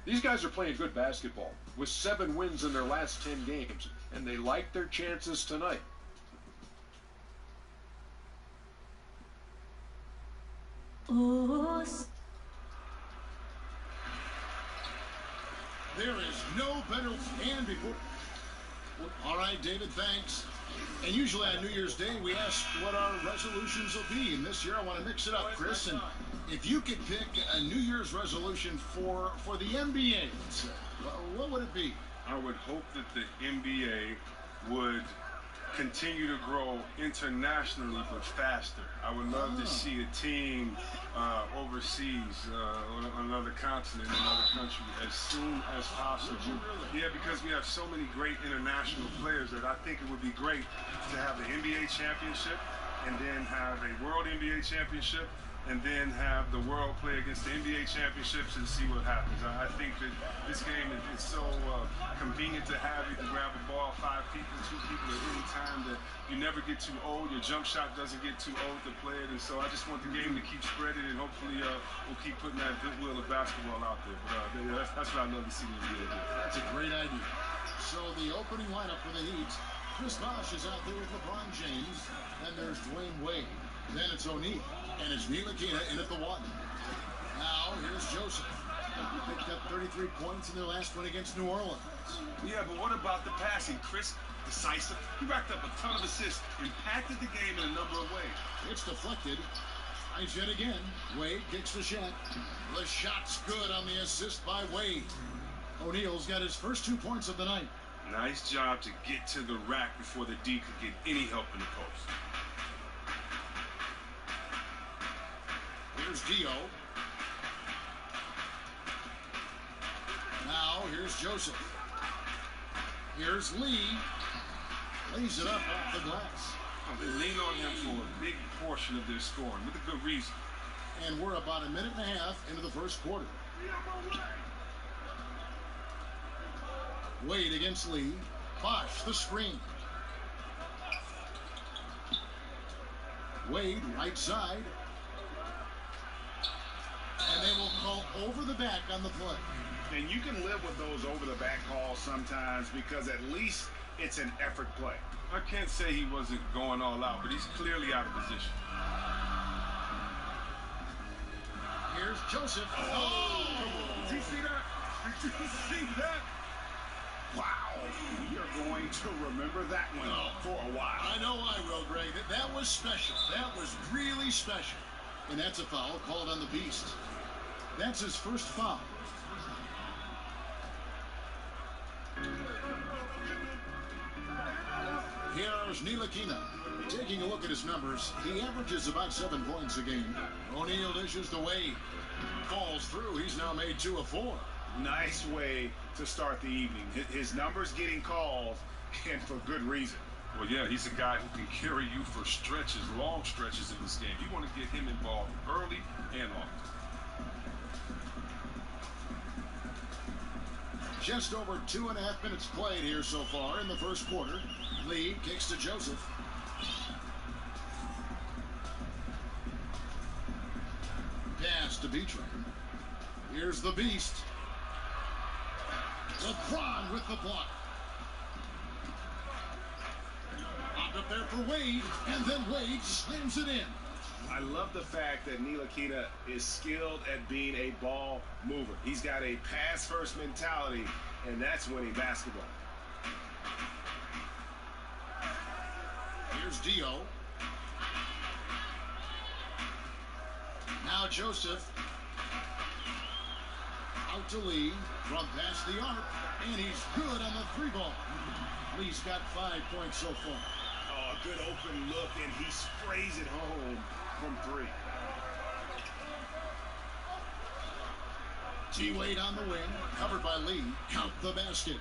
These guys are playing good basketball with 7 wins in their last 10 games, and they like their chances tonight. There is no better and before. All right, David, thanks. And usually on New Year's Day, we ask what our resolutions will be. And this year, I want to mix it up, Chris. And if you could pick a New Year's resolution for the NBA, what would it be? I would hope that the NBA would continue to grow internationally, but faster. I would love to see a team overseas, on another continent, another country, as soon as possible. Really? Yeah, because we have so many great international players that I think it would be great to have the NBA championship and then have a World NBA championship and then have the world play against the NBA championships and see what happens. I think that this game is so convenient to have. You can grab a ball, 5 people, 2 people at any time, that you never get too old. Your jump shot doesn't get too old to play it. And so I just want the game to keep spreading, and hopefully we'll keep putting that goodwill of basketball out there. But that's what I'd love to see the NBA do. That's a great idea. So the opening lineup for the Heat, Chris Bosh is out there with LeBron James, and there's Dwayne Wade. Then it's O'Neal, and it's Ntilikina in at the 1. Now, here's Joseph. He picked up 33 points in their last one against New Orleans. Yeah, but what about the passing? Chris, decisive. He racked up a ton of assists, impacted the game in a number of ways. It's deflected. Nice yet again. Wade kicks the shot. The shot's good on the assist by Wade. O'Neal's got his first 2 points of the night. Nice job to get to the rack before the D could get any help in the post. Here's Dio. Now, here's Joseph. Here's Lee. Lays it up off the glass. They lean on him for a big portion of their scoring, with a good reason. And we're about a minute and a half into the first quarter. Wade against Lee. Bosh, the screen. Wade, right side. And they will call over the back on the play. And you can live with those over-the-back calls sometimes because at least it's an effort play. I can't say he wasn't going all out, but he's clearly out of position. Here's Joseph. Oh! Did you see that? Did you see that? Wow. You're going to remember that one for a while. I know I will, Greg. That was special. That was really special. And that's a foul called on the Beast. That's his first foul. Here's Ntilikina. Taking a look at his numbers, he averages about 7 points a game. O'Neal dishes to Wade. Falls through. He's now made 2 of 4. Nice way to start the evening. His numbers getting called, and for good reason. Well, yeah, he's a guy who can carry you for stretches, long stretches in this game. You want to get him involved early and often. Just over 2.5 minutes played here so far in the first quarter. Lee kicks to Joseph. Pass to Beatrice. Here's the Beast. LeBron with the block. Popped up there for Wade, and then Wade slams it in. I love the fact that Ntilikina is skilled at being a ball mover. He's got a pass-first mentality, and that's winning basketball. Here's Dio. Now Joseph. Out to Lee. From past the arc. And he's good on the 3-ball. Lee's got 5 points so far. Oh, a good open look, and he sprays it home from 3. T-Wade on the wing. Covered by Lee. Count the basket.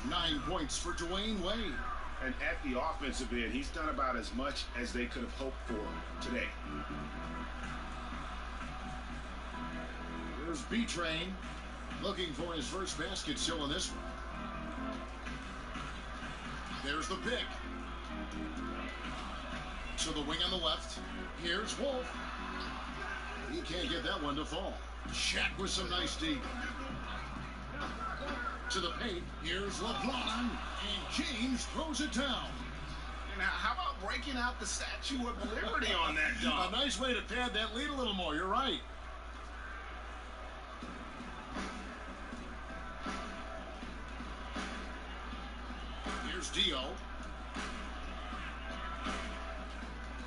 9 points for Dwayne Wade. And at the offensive end, he's done about as much as they could have hoped for today. Here's B-Train. Looking for his first basket still in this one. There's the pick. To the wing on the left. Here's Wolf. He can't get that one to fall. Shaq with some nice D. into the paint. Here's LeBron, and James throws it down. And how about breaking out the Statue of Liberty on that dunk? A nice way to pad that lead a little more. You're right. Here's Dio.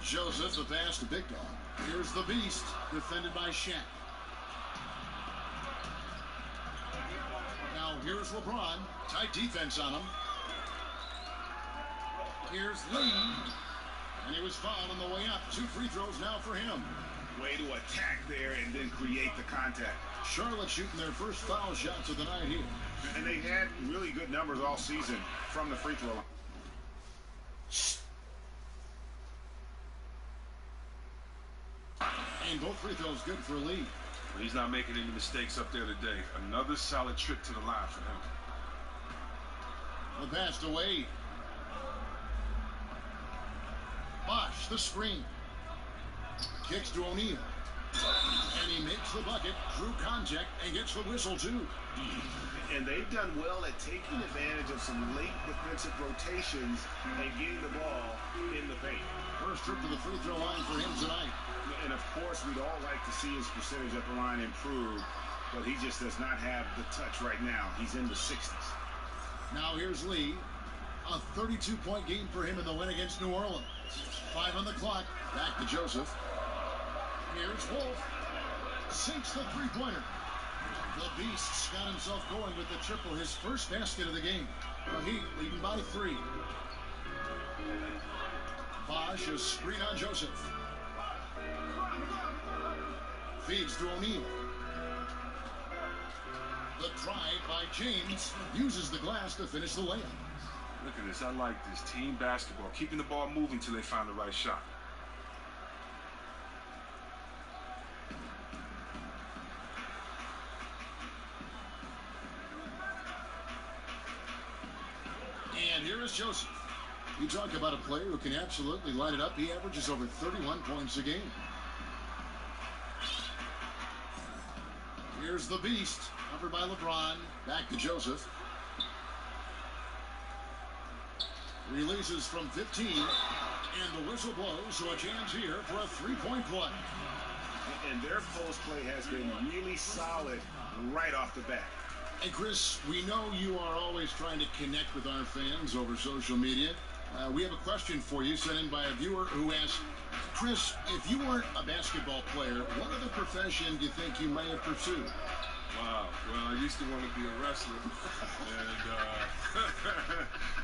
Joseph, the pass to Big Dog. Here's the Beast, defended by Shaq. Now here's LeBron. Tight defense on him. Here's Lee. And he was fouled on the way up. 2 free throws now for him. Way to attack there and then create the contact. Charlotte shooting their first foul shots of the night here. And they had really good numbers all season from the free throw line. And both free throws good for Lee. He's not making any mistakes up there today. Another solid trip to the line for him. The pass to Wade. Bosh, the screen. Kicks to O'Neal. And he makes the bucket, drew contact, and gets the whistle too. And they've done well at taking advantage of some late defensive rotations and getting the ball in the paint. First trip to the free throw line for him tonight. And of course, we'd all like to see his percentage at the line improve, but he just does not have the touch right now. He's in the 60s. Now here's Lee. A 32-point game for him in the win against New Orleans. 5 on the clock. Back to Joseph. Here's Wolf. Sinks the three-pointer. The Beast's got himself going with the triple, his first basket of the game. The Heat leading by 3. Bosh, a screen on Joseph. Feeds to O'Neal. The drive by James uses the glass to finish the layup. Look at this. I like this. Team basketball. Keeping the ball moving till they find the right shot. And here is Joseph. You talk about a player who can absolutely light it up. He averages over 31 points a game. Here's the Beast, covered by LeBron. Back to Joseph. Releases from 15, and the whistle blows, so a chance here for a 3-point play. And their post play has been really solid right off the bat. Hey, Chris, we know you are always trying to connect with our fans over social media. We have a question for you sent in by a viewer who asked, Chris, if you weren't a basketball player, what other profession do you think you may have pursued? Wow. Well, I used to want to be a wrestler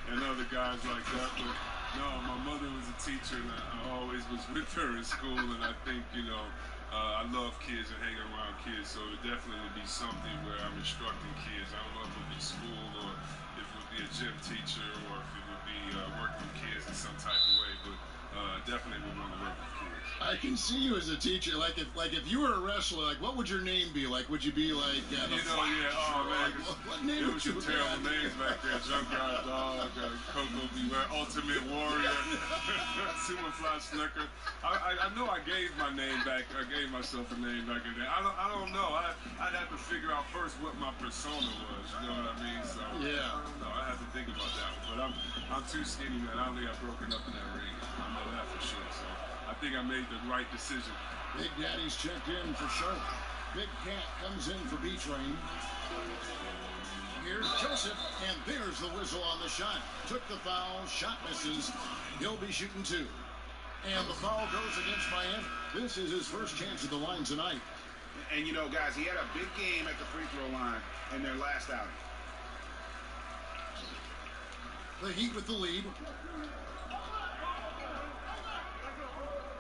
and other guys like that. But no, my mother was a teacher, and I always was with her in school. And I think, I love kids and hanging around kids. So it definitely would be something where I'm instructing kids. I don't know if it would be school or if it would be a gym teacher or if it would be working with kids in some type of way. But definitely would want to work with kids. I can see you as a teacher. Like if you were a wrestler, like what would your name be? Like would you be like yeah, oh man, what name it was some terrible names back there. Junkyard Dog, Coco Beware, Ultimate Warrior, Superfly Snucker. I know I gave my name back. I gave myself a name back in there. I don't know. I'd have to figure out first what my persona was. You know what I mean? So yeah. I don't know. I have to think about that one. But I'm too skinny, man. I don't think I've broken up in that ring. I know that for sure. So I think I made the right decision. Big Daddy's checked in for Charlotte. Big Cat comes in for B-Train. Here's Joseph, and there's the whistle on the shot. Took the foul, shot misses. He'll be shooting 2. And the foul goes against Miami. This is his first chance at the line tonight. And guys, he had a big game at the free throw line in their last outing. The Heat with the lead.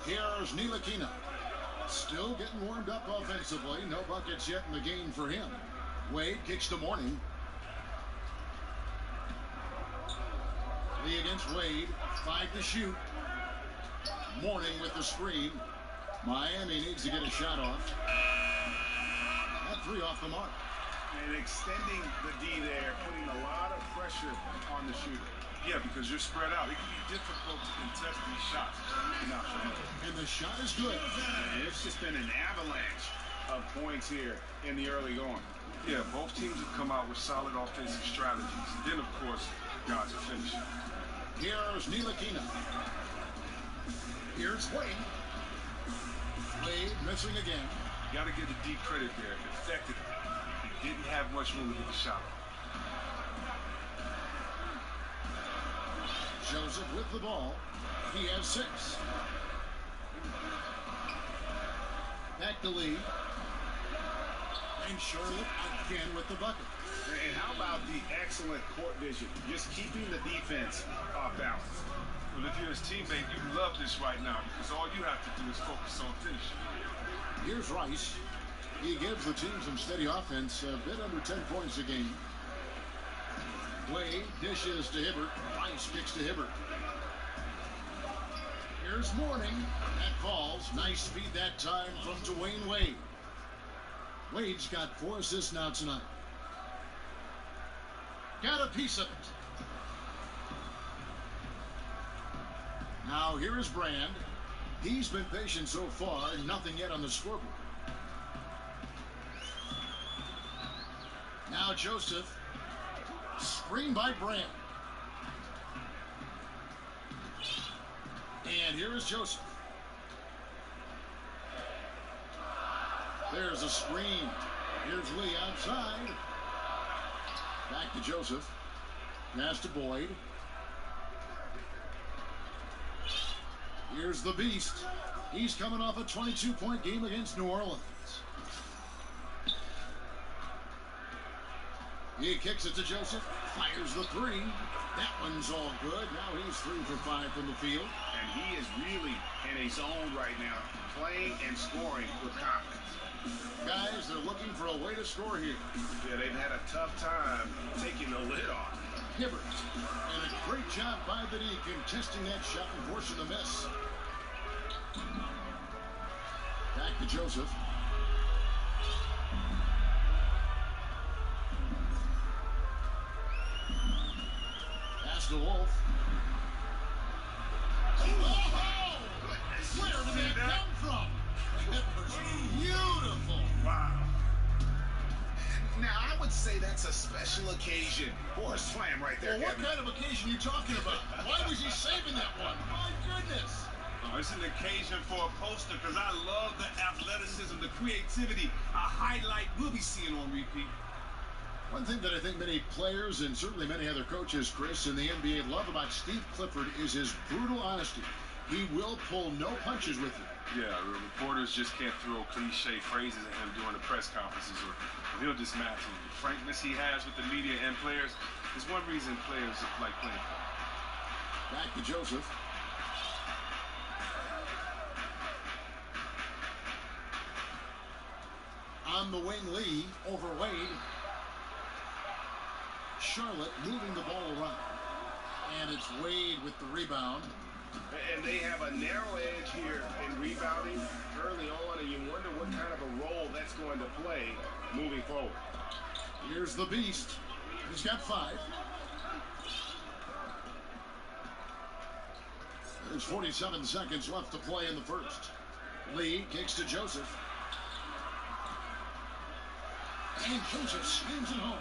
Here's Ntilikina. Still getting warmed up offensively. No buckets yet in the game for him. Wade kicks to Mourning. Lee against Wade. 5 to shoot. Mourning with the screen. Miami needs to get a shot off. That 3 off the mark. And extending the D there, putting a lot of pressure on the shooter. Yeah, because you're spread out. It can be difficult to contest these shots. And the shot is good. And it's just been an avalanche of points here in the early going. Yeah, both teams have come out with solid offensive strategies. Then, of course, guys are finishing. Here's Ntilikina. Here's Wade. Wade missing again. You got to give the D credit there. It affected him. He didn't have much room to get the shot off. Joseph with the ball. He has 6. Back to Lee. And Charlotte again with the bucket. And how about the excellent court vision? Just keeping the defense off balance. Well, if you're his teammate, you love this right now because all you have to do is focus on finishing. Here's Rice. He gives the team some steady offense, a bit under 10 points a game. Wade dishes to Hibbert. Rice kicks to Hibbert. Here's Mourning. That falls. Nice speed that time from Dwayne Wade. Wade's got 4 assists now tonight. Got a piece of it. Now here is Brand. He's been patient so far. Nothing yet on the scoreboard. Now Joseph. Screen by Brand. And here is Joseph. There's a screen. Here's Lee outside. Back to Joseph. Pass to Boyd. Here's the Beast. He's coming off a 22-point game against New Orleans. He kicks it to Joseph. Fires the 3. That one's all good. Now he's 3 for 5 from the field. And he is really in a zone right now, playing and scoring with confidence. Guys, they're looking for a way to score here. Yeah, they've had a tough time taking the lid off. Hibbert. And a great job by the D contesting that shot and forcing the miss. Back to Joseph. Pass to Wolf. Oh! Where did that come from? That was beautiful. Wow. Now, I would say that's a special occasion or a slam right there. Well, what kind of occasion are you talking about? Why was he saving that one? My goodness. Oh, it's an occasion for a poster because I love the athleticism, the creativity, a highlight we'll be seeing on repeat. One thing that I think many players and certainly many other coaches, Chris, in the NBA love about Steve Clifford is his brutal honesty. He will pull no punches with you. Yeah, the reporters just can't throw cliche phrases at him during the press conferences, or he'll just match him. The frankness he has with the media and players is one reason players like playing. Back to Joseph. On the wing, Lee over Wade. Charlotte moving the ball around. And it's Wade with the rebound. And they have a narrow edge here in rebounding early on, and you wonder what kind of a role that's going to play moving forward. Here's the Beast. He's got 5. There's 47 seconds left to play in the first. Lee kicks to Joseph. And Joseph slams it home.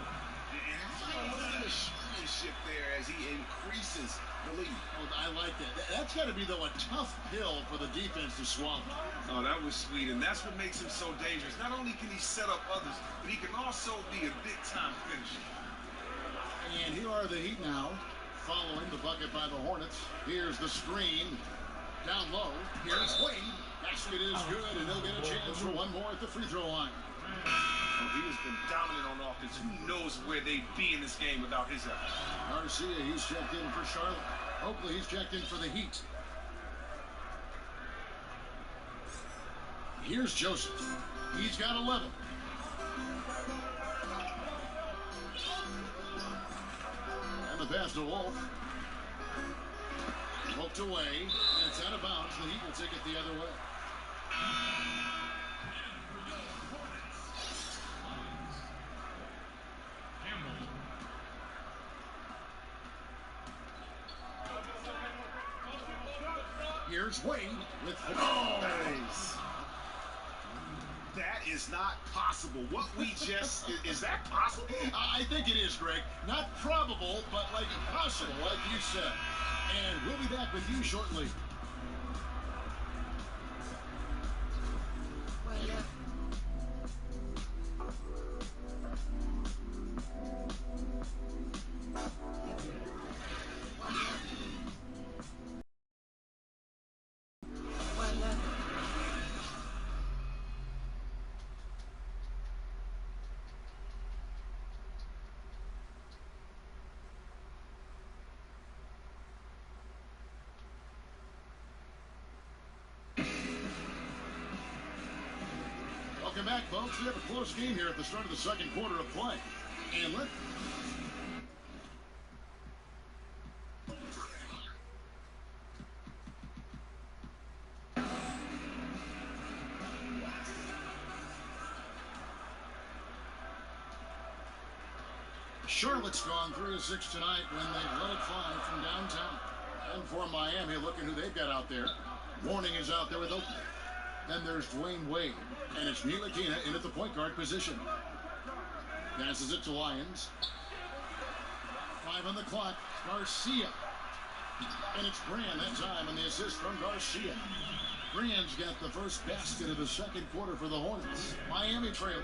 The showmanship there as he increases the lead. Oh, I like that. That's got to be, though, a tough pill for the defense to swallow. Oh, that was sweet, and that's what makes him so dangerous. Not only can he set up others, but he can also be a big-time finisher. And here are the Heat now, following the bucket by the Hornets. Here's the screen. Down low. Here's Wade. Basket is good, and he'll get a chance for one more at the free throw line. Oh, he has been dominant on offense. Who knows where they'd be in this game without his efforts? Garcia, he's checked in for Charlotte. Oakley, he's checked in for the Heat. Here's Joseph. He's got 11. And the pass to Wolf. Poked away, and it's out of bounds. The Heat will take it the other way. Here's Wade with nice. That is not possible. What we just, is that possible? I think it is, Greg. Not probable, but like possible, like you said. And we'll be back with you shortly. Welcome back, folks. We have a close game here at the start of the second quarter of play. And let Charlotte's gone 3-6 tonight when they let it fly from downtown. And for Miami, look at who they've got out there. Warning is out there with Oakland. Then there's Dwayne Wade. And it's Ntilikina in at the point guard position. Passes it to Lyons. 5 on the clock. Garcia. And it's Brand that time on the assist from Garcia. Brand's got the first basket of the second quarter for the Hornets. Miami trailers.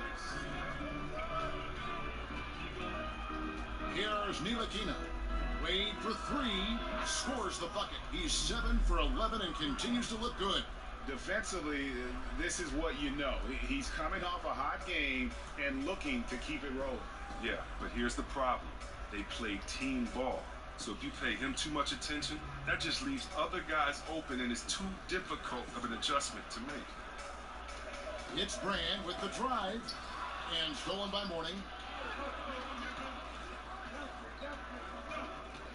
Here's Ntilikina. Wade for 3. Scores the bucket. He's 7 for 11 and continues to look good. Defensively, this is what you know. He's coming off a hot game and looking to keep it rolling. Yeah, but here's the problem. They play team ball. So if you pay him too much attention, that just leaves other guys open and it's too difficult of an adjustment to make. It's Brand with the drive. And stolen by Mourning.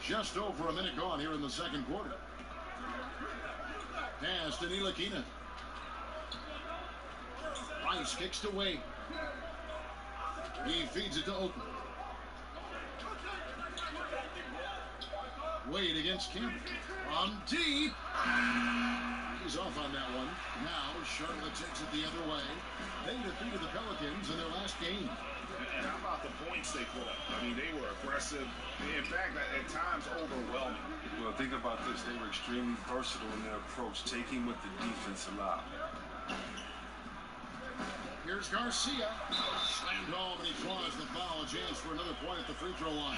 Just over a minute gone here in the second quarter. Pass to Ntilikina. Rice kicks to Wade. He feeds it to Oakland. Wade against Campbell. From deep. He's off on that one. Now Charlotte takes it the other way. They defeated the Pelicans in their last game. And how about the points they put up? I mean, they were aggressive. In fact, at times overwhelming. Well, think about this. They were extremely versatile in their approach, taking what the defense allowed. Here's Garcia. Slammed home, and he draws the foul. A chance for another point at the free throw line.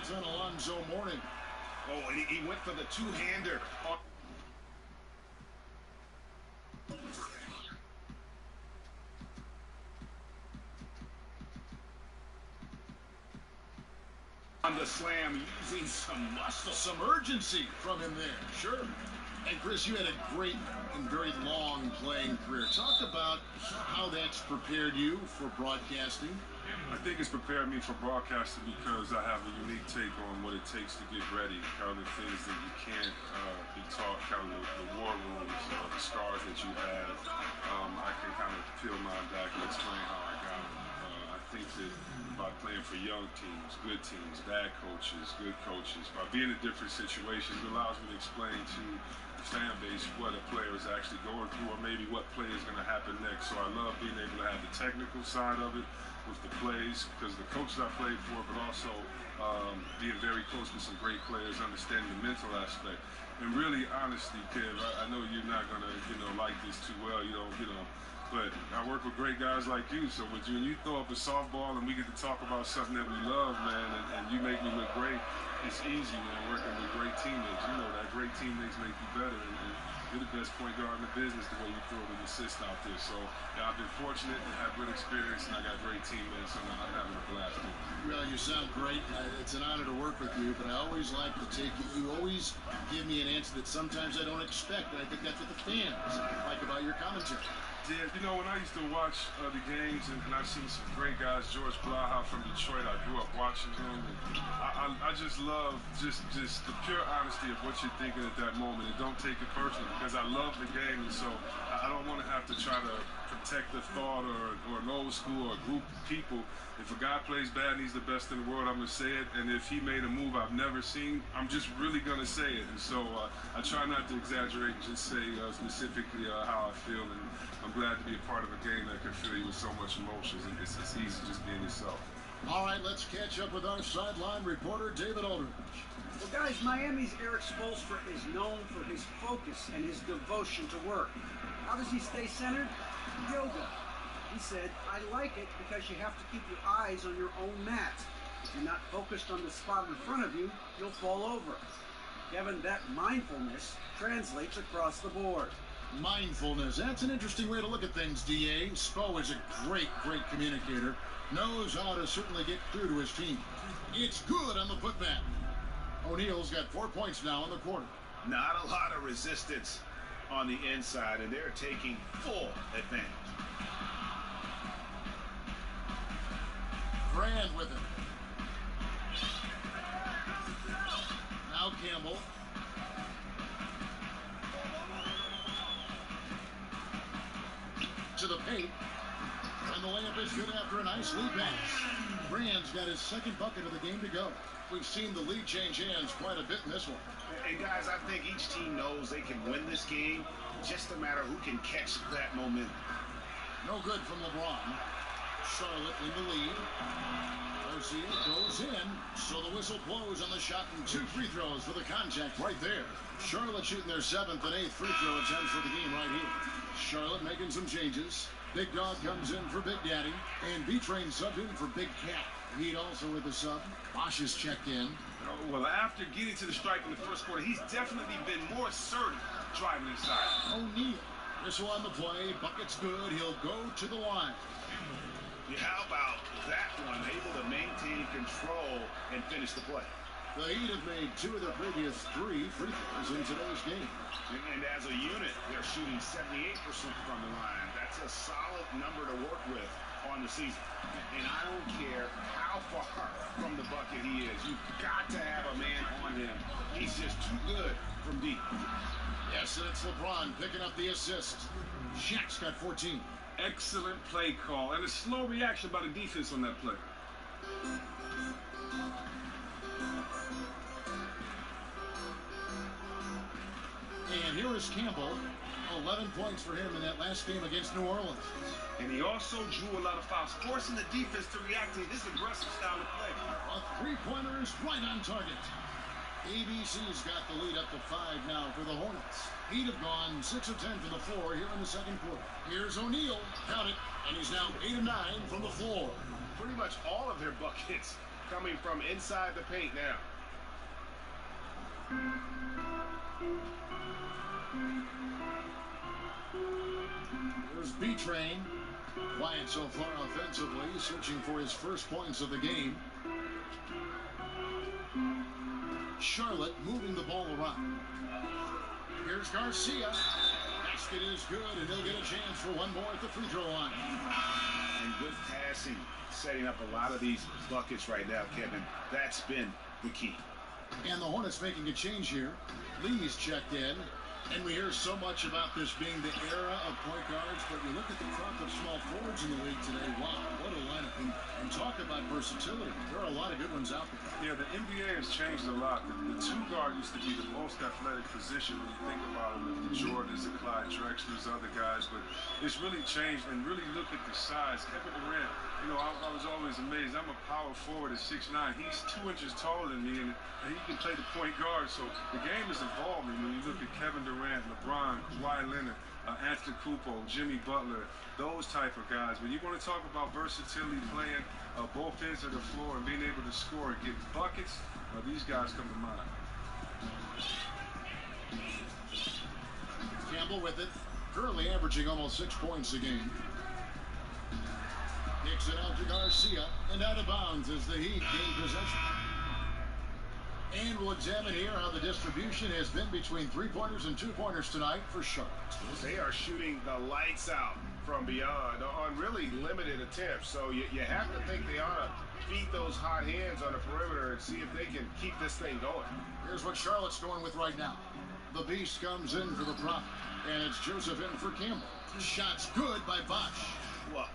It's on Alonzo Mourning. Oh, and he went for the two-hander. On the slam, using some muscle. Some urgency from him there. Sure. And Chris, you had a great and very long playing career. Talk about how that's prepared you for broadcasting. I think it's prepared me for broadcasting because I have a unique take on what it takes to get ready, kind of the things that you can't be taught, kind of the war rooms, the scars that you have. I can kind of peel mine back and explain how I got them. I think that by playing for young teams, good teams, bad coaches, good coaches, by being in different situations, it allows me to explain to the fan base what a player is actually going through or maybe what play is going to happen next. So I love being able to have the technical side of it with the plays because the coaches I played for, but also being very close with some great players, understanding the mental aspect. And really, honestly, Kev, I know you're not going to, like this too well. But I work with great guys like you, so when you throw up a softball and we get to talk about something that we love, man, and you make me look great, it's easy, man, working with great teammates. You know that great teammates make you better, and you're the best point guard in the business the way you throw an assist out there. So, yeah, I've been fortunate to have good experience, and I got great teammates, and I'm having a blast with it. Well, you sound great. It's an honor to work with you, but I always like to take you. You always give me an answer that sometimes I don't expect, and I think that's what the fans like about your commentary. Yeah, when I used to watch the games, and I've seen some great guys, George Blaha from Detroit, I grew up watching him, and I just love just the pure honesty of what you're thinking at that moment, and don't take it personally, because I love the game, and so I don't want to have to try to protective thought or an old school or a group of people. If a guy plays bad and he's the best in the world, I'm going to say it. And if he made a move I've never seen, I'm just really going to say it. And so I try not to exaggerate and just say specifically how I feel. And I'm glad to be a part of a game that can fill you with so much emotions. And it's easy just being yourself. All right, let's catch up with our sideline reporter, David Aldridge. Well, guys, Miami's Eric Spoelstra is known for his focus and his devotion to work. How does he stay centered? Yoga. He said, I like it because you have to keep your eyes on your own mat. If you're not focused on the spot in front of you, you'll fall over. Kevin, that mindfulness translates across the board. Mindfulness. That's an interesting way to look at things, D.A. Spo is a great communicator. Knows how to certainly get through to his team. It's good on the putback. O'Neal's got 4 points now in the quarter. Not a lot of resistance on the inside, and they're taking full advantage. Grand with it. Now Campbell. To the paint. And the layup is good after a nice lead pass. Brand's got his second bucket of the game to go. We've seen the lead change hands quite a bit in this one. And guys, I think each team knows they can win this game. Just a matter who can catch that momentum. No good from LeBron. Charlotte in the lead. Garcia goes in, so the whistle blows on the shot and 2 free throws for the contact right there. Charlotte shooting their 7th and 8th free throw attempts for the game right here. Charlotte making some changes. Big Dog comes in for Big Daddy, and B-Train subbed in for Big Cat. Heat also with the sub. Bosch is checked in. Well, after getting to the stripe in the first quarter, he's definitely been more assertive driving inside. O'Neal. Whistle on the play. Bucket's good. He'll go to the line. How about that one? Able to maintain control and finish the play. The Heat have made 2 of their previous 3 free throws in today's game. And as a unit, they're shooting 78% from the line. That's a solid number to work with on the season. And I don't care how far from the bucket he is. You've got to have a man on him. He's just too good from deep. Yes, and it's LeBron picking up the assist. Shaq's got 14. Excellent play call and a slow reaction by the defense on that play. And here is Campbell. 11 points for him in that last game against New Orleans. And he also drew a lot of fouls, forcing the defense to react to this aggressive style of play. A three-pointer is right on target. ABC's got the lead up to 5 now for the Hornets. Heat have gone 6 of 10 from the floor here in the second quarter. Here's O'Neal, count it, and he's now 8 of 9 from the floor. Pretty much all of their buckets coming from inside the paint now. There's B-Train. Quiet so far offensively, searching for his first points of the game. Charlotte moving the ball around. Here's Garcia. Basket is good, and he'll get a chance for one more at the free throw line. And good passing, setting up a lot of these buckets right now, Kevin. That's been the key. And the Hornets making a change here. Lee's checked in. And we hear so much about this being the era of point guards, but you look at the crop of small forwards in the league today. Wow, what a lineup. And talk about versatility. There are a lot of good ones out there. Yeah, the NBA has changed a lot. The 2 guard used to be the most athletic position when you think about it, with the Jordans, the Clyde Drexlers, other guys. But it's really changed, and really look at the size. Kevin Durant, you know, I was always amazed. I'm a power forward at 6'9". He's 2 inches taller than me, and he can play the point guard. So the game is evolving when you look at Kevin Durant, LeBron, Kawhi Leonard, Antetokounmpo, Jimmy Butler, those type of guys. But you want to talk about versatility, playing both ends of the floor and being able to score and get buckets, these guys come to mind. Campbell with it, currently averaging almost 6 points a game. Kicks it out to Garcia, and out of bounds as the Heat gain possession. And we'll examine here how the distribution has been between 3-pointers and 2-pointers tonight for Charlotte. They are shooting the lights out from beyond on really limited attempts. So you have to think they ought to feed those hot hands on the perimeter and see if they can keep this thing going. Here's what Charlotte's going with right now. The Beast comes in for the prop, and it's Joseph in for Campbell. Shot's good by Bosch.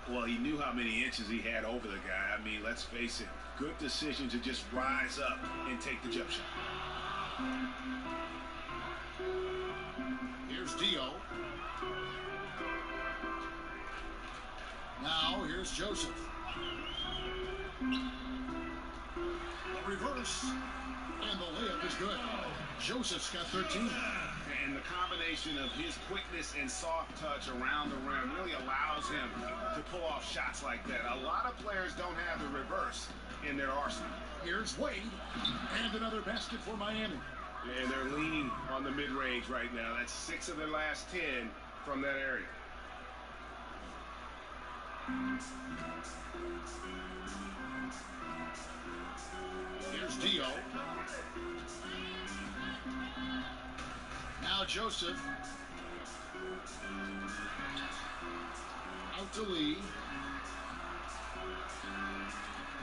Well, he knew how many inches he had over the guy. I mean, let's face it, good decision to just rise up and take the jump shot. Here's Dio. Now, here's Joseph. Reverse. And the layup is good. Joseph's got 13. And the combination of his quickness and soft touch around the rim really allows him to pull off shots like that. A lot of players don't have the reverse in their arsenal. Here's Wade. And another basket for Miami. And they're leaning on the mid-range right now. That's 6 of their last 10 from that area. Here's Dio. Now Joseph. Out to Lee.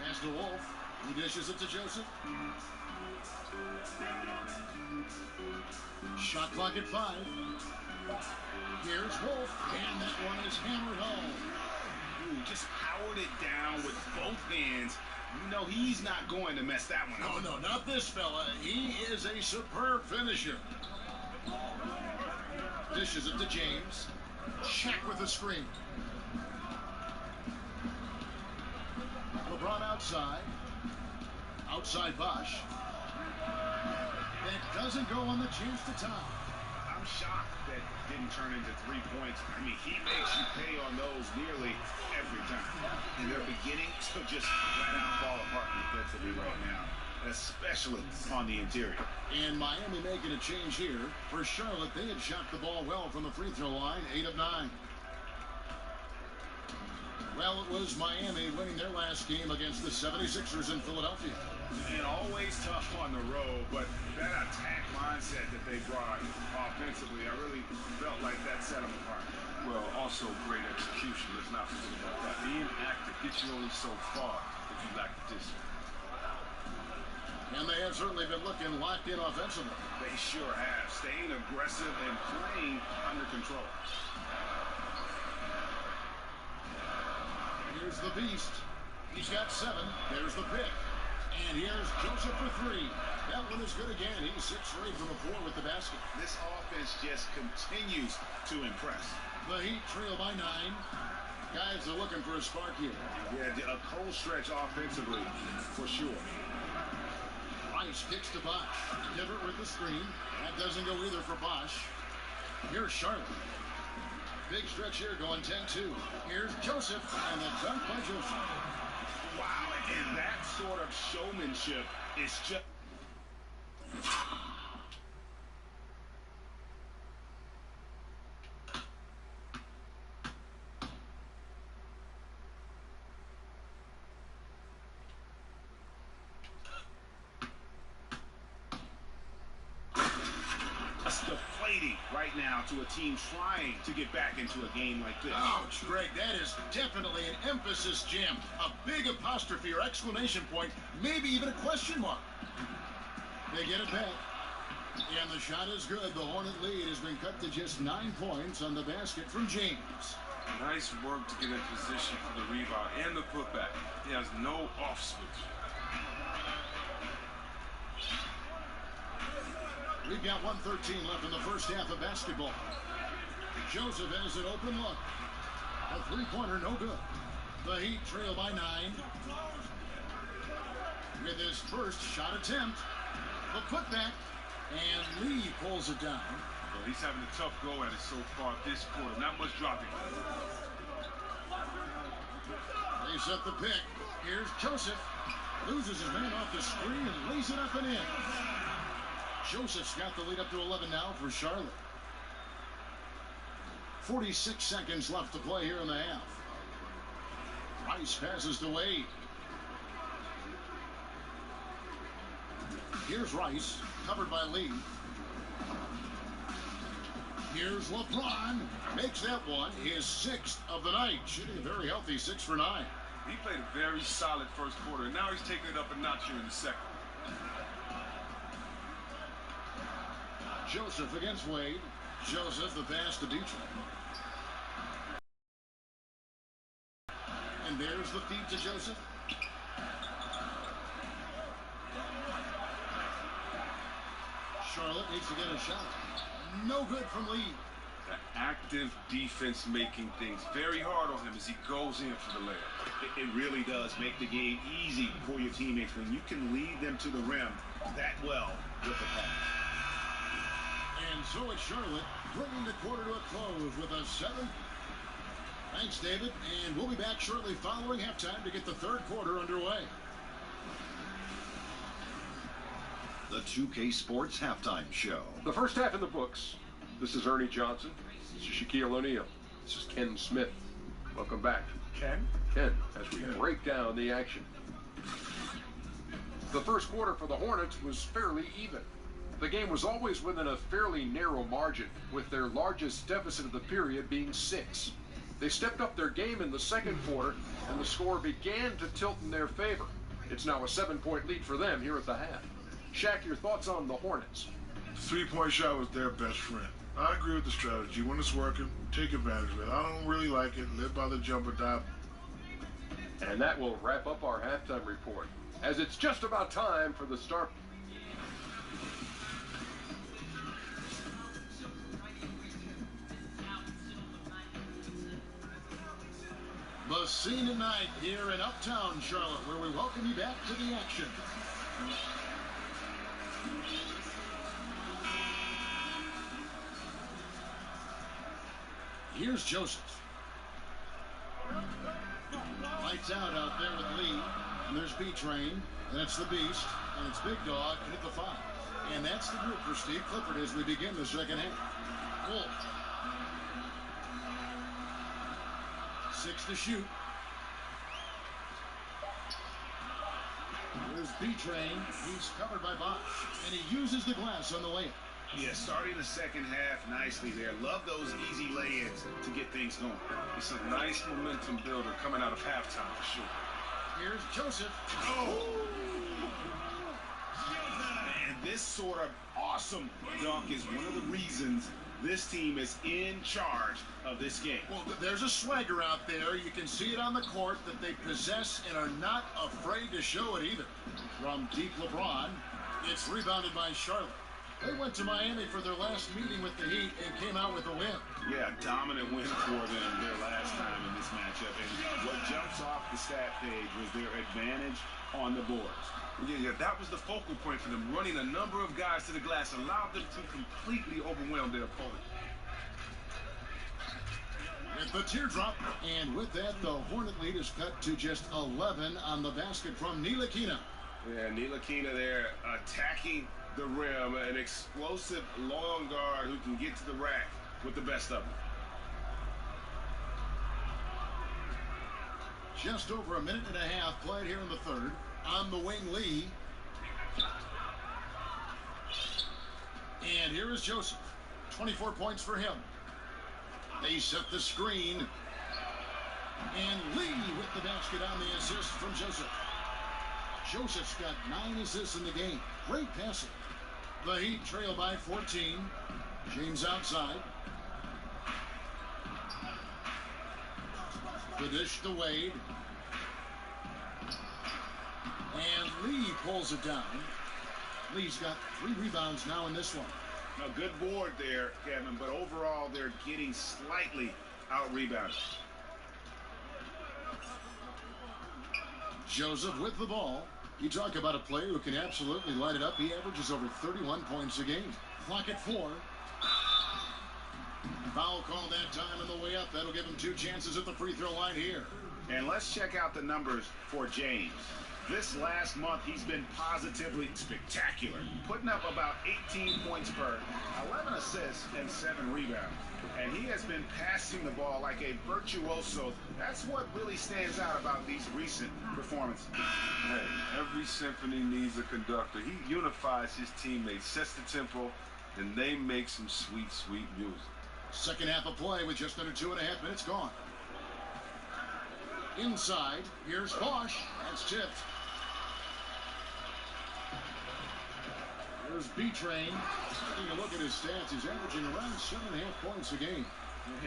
Pass to Wolf. He dishes it to Joseph. Shot clock at 5. Here's Wolf. And that one is hammered home. Ooh, just powered it down with both hands. You know he's not going to mess that one up. No, not this fella. He is a superb finisher. Dishes it to James. Check with the screen. LeBron outside. Outside Bosch. That doesn't go on the chance to tie. I'm shocked that didn't turn into 3 points. I mean, he makes you pay on those nearly every time. And they're beginning to just flat out fall apart defensively right now, especially on the interior. And Miami making a change here. For Charlotte, they had shot the ball well from the free throw line, 8 of 9. Well, it was Miami winning their last game against the 76ers in Philadelphia. And always tough on the road, but that attack mindset that they brought offensively, I really felt like that set them apart. Well, also great execution. Let's not forget about that. Being active gets you only so far if you lack the discipline. And they have certainly been looking locked in offensively. They sure have, staying aggressive and playing under control. Here's the Beast. He's got 7. There's the pick. And here's Joseph for 3. That one is good again. He's 6 for 8 from the floor with the basket. This offense just continues to impress. The Heat trail by 9. Guys are looking for a spark here. Yeah, a cold stretch offensively, for sure. Rice kicks to Bosch. Divert with the screen. That doesn't go either for Bosch. Here's Charlotte. Big stretch here going 10-2. Here's Joseph, and the dunk by Joseph. Wow, and that sort of showmanship is just... deflating right now to a team trying to get back into a game like this. Ouch, Greg, that is definitely an emphasis jam. A big apostrophe or exclamation point, maybe even a question mark. They get it back. And the shot is good. The Hornet lead has been cut to just 9 points on the basket from James. Nice work to get in position for the rebound and the putback. He has no off switch. We've got 1:13 left in the first half of basketball. Joseph has an open look. A three-pointer, no good. The Heat trail by 9. With his first shot attempt, the putback, and Lee pulls it down. Well, he's having a tough go at it so far this quarter. Not much dropping. They set the pick. Here's Joseph. Loses his man off the screen and lays it up and in. Joseph's got the lead up to 11 now for Charlotte. 46 seconds left to play here in the half. Rice passes to Wade. Here's Rice, covered by Lee. Here's LeBron. Makes that one his 6th of the night. Shooting a very healthy 6 for 9. He played a very solid first quarter, and now he's taking it up a notch here in the second. Joseph against Wade. Joseph, the pass to Dietrich. And there's the feed to Joseph. Charlotte needs to get a shot. No good from Lee. Active defense making things very hard on him as he goes in for the layup. It really does make the game easy for your teammates when you can lead them to the rim that well with the pass. And so it's Charlotte bringing the quarter to a close with a 7. Thanks, David. And we'll be back shortly following halftime to get the third quarter underway. The 2K Sports Halftime Show. The first half in the books. This is Ernie Johnson. This is Shaquille O'Neal. This is Ken Smith. Welcome back. Ken? Ken, as we break down the action. The first quarter for the Hornets was fairly even. The game was always within a fairly narrow margin, with their largest deficit of the period being 6. They stepped up their game in the second quarter, and the score began to tilt in their favor. It's now a 7-point lead for them here at the half. Shaq, your thoughts on the Hornets? The three-point shot was their best friend. I agree with the strategy. When it's working, take advantage of it. I don't really like it. Live by the jumper dive. And that will wrap up our halftime report, as it's just about time for the start. The scene tonight here in Uptown Charlotte, where we welcome you back to the action. Here's Joseph. Lights out there with Lee. And there's B-Train. And it's the Beast. And it's Big Dog. And at the 5. And that's the group for Steve Clifford as we begin the second half. Wolf. 6 to shoot. There's B-Train. He's covered by Bosch. And he uses the glass on the layup. Yeah, starting the second half nicely there. Love those easy lay-ins to get things going. It's a nice momentum builder coming out of halftime for sure. Here's Joseph. Oh! And this sort of awesome dunk is one of the reasons this team is in charge of this game. Well, there's a swagger out there. You can see it on the court that they possess and are not afraid to show it either. From deep LeBron, it's rebounded by Charlotte. They went to Miami for their last meeting with the Heat and came out with a win. Yeah, dominant win for them their last time in this matchup. And what jumps off the stat page was their advantage on the boards. Yeah, that was the focal point for them. Running a number of guys to the glass allowed them to completely overwhelm their opponent. With the teardrop, and with that, the Hornet lead is cut to just 11 on the basket from Ntilikina. Yeah, Ntilikina there attacking the rim, an explosive long guard who can get to the rack with the best of them. Just over a minute and a half played here in the third. On the wing, Lee. And here is Joseph. 24 points for him. They set the screen. And Lee with the basket on the assist from Joseph. Joseph's got 9 assists in the game. Great passing. The Heat trail by 14. James outside. The dish to Wade. And Lee pulls it down. Lee's got 3 rebounds now in this one. A good board there, Kevin, but overall they're getting slightly out-rebounded. Joseph with the ball. You talk about a player who can absolutely light it up. He averages over 31 points a game. Clock at 4. Foul call that time on the way up. That'll give him 2 chances at the free throw line here. And let's check out the numbers for James. This last month, he's been positively spectacular, putting up about 18 points per, 11 assists, and 7 rebounds. And he has been passing the ball like a virtuoso. That's what really stands out about these recent performances. Hey, every symphony needs a conductor. He unifies his teammates, sets the tempo, and they make some sweet, sweet music. Second half of play with just under 2.5 minutes gone. Inside, here's Bosch. That's tipped. Here's B-Train. Taking a look at his stats, he's averaging around 7.5 points a game.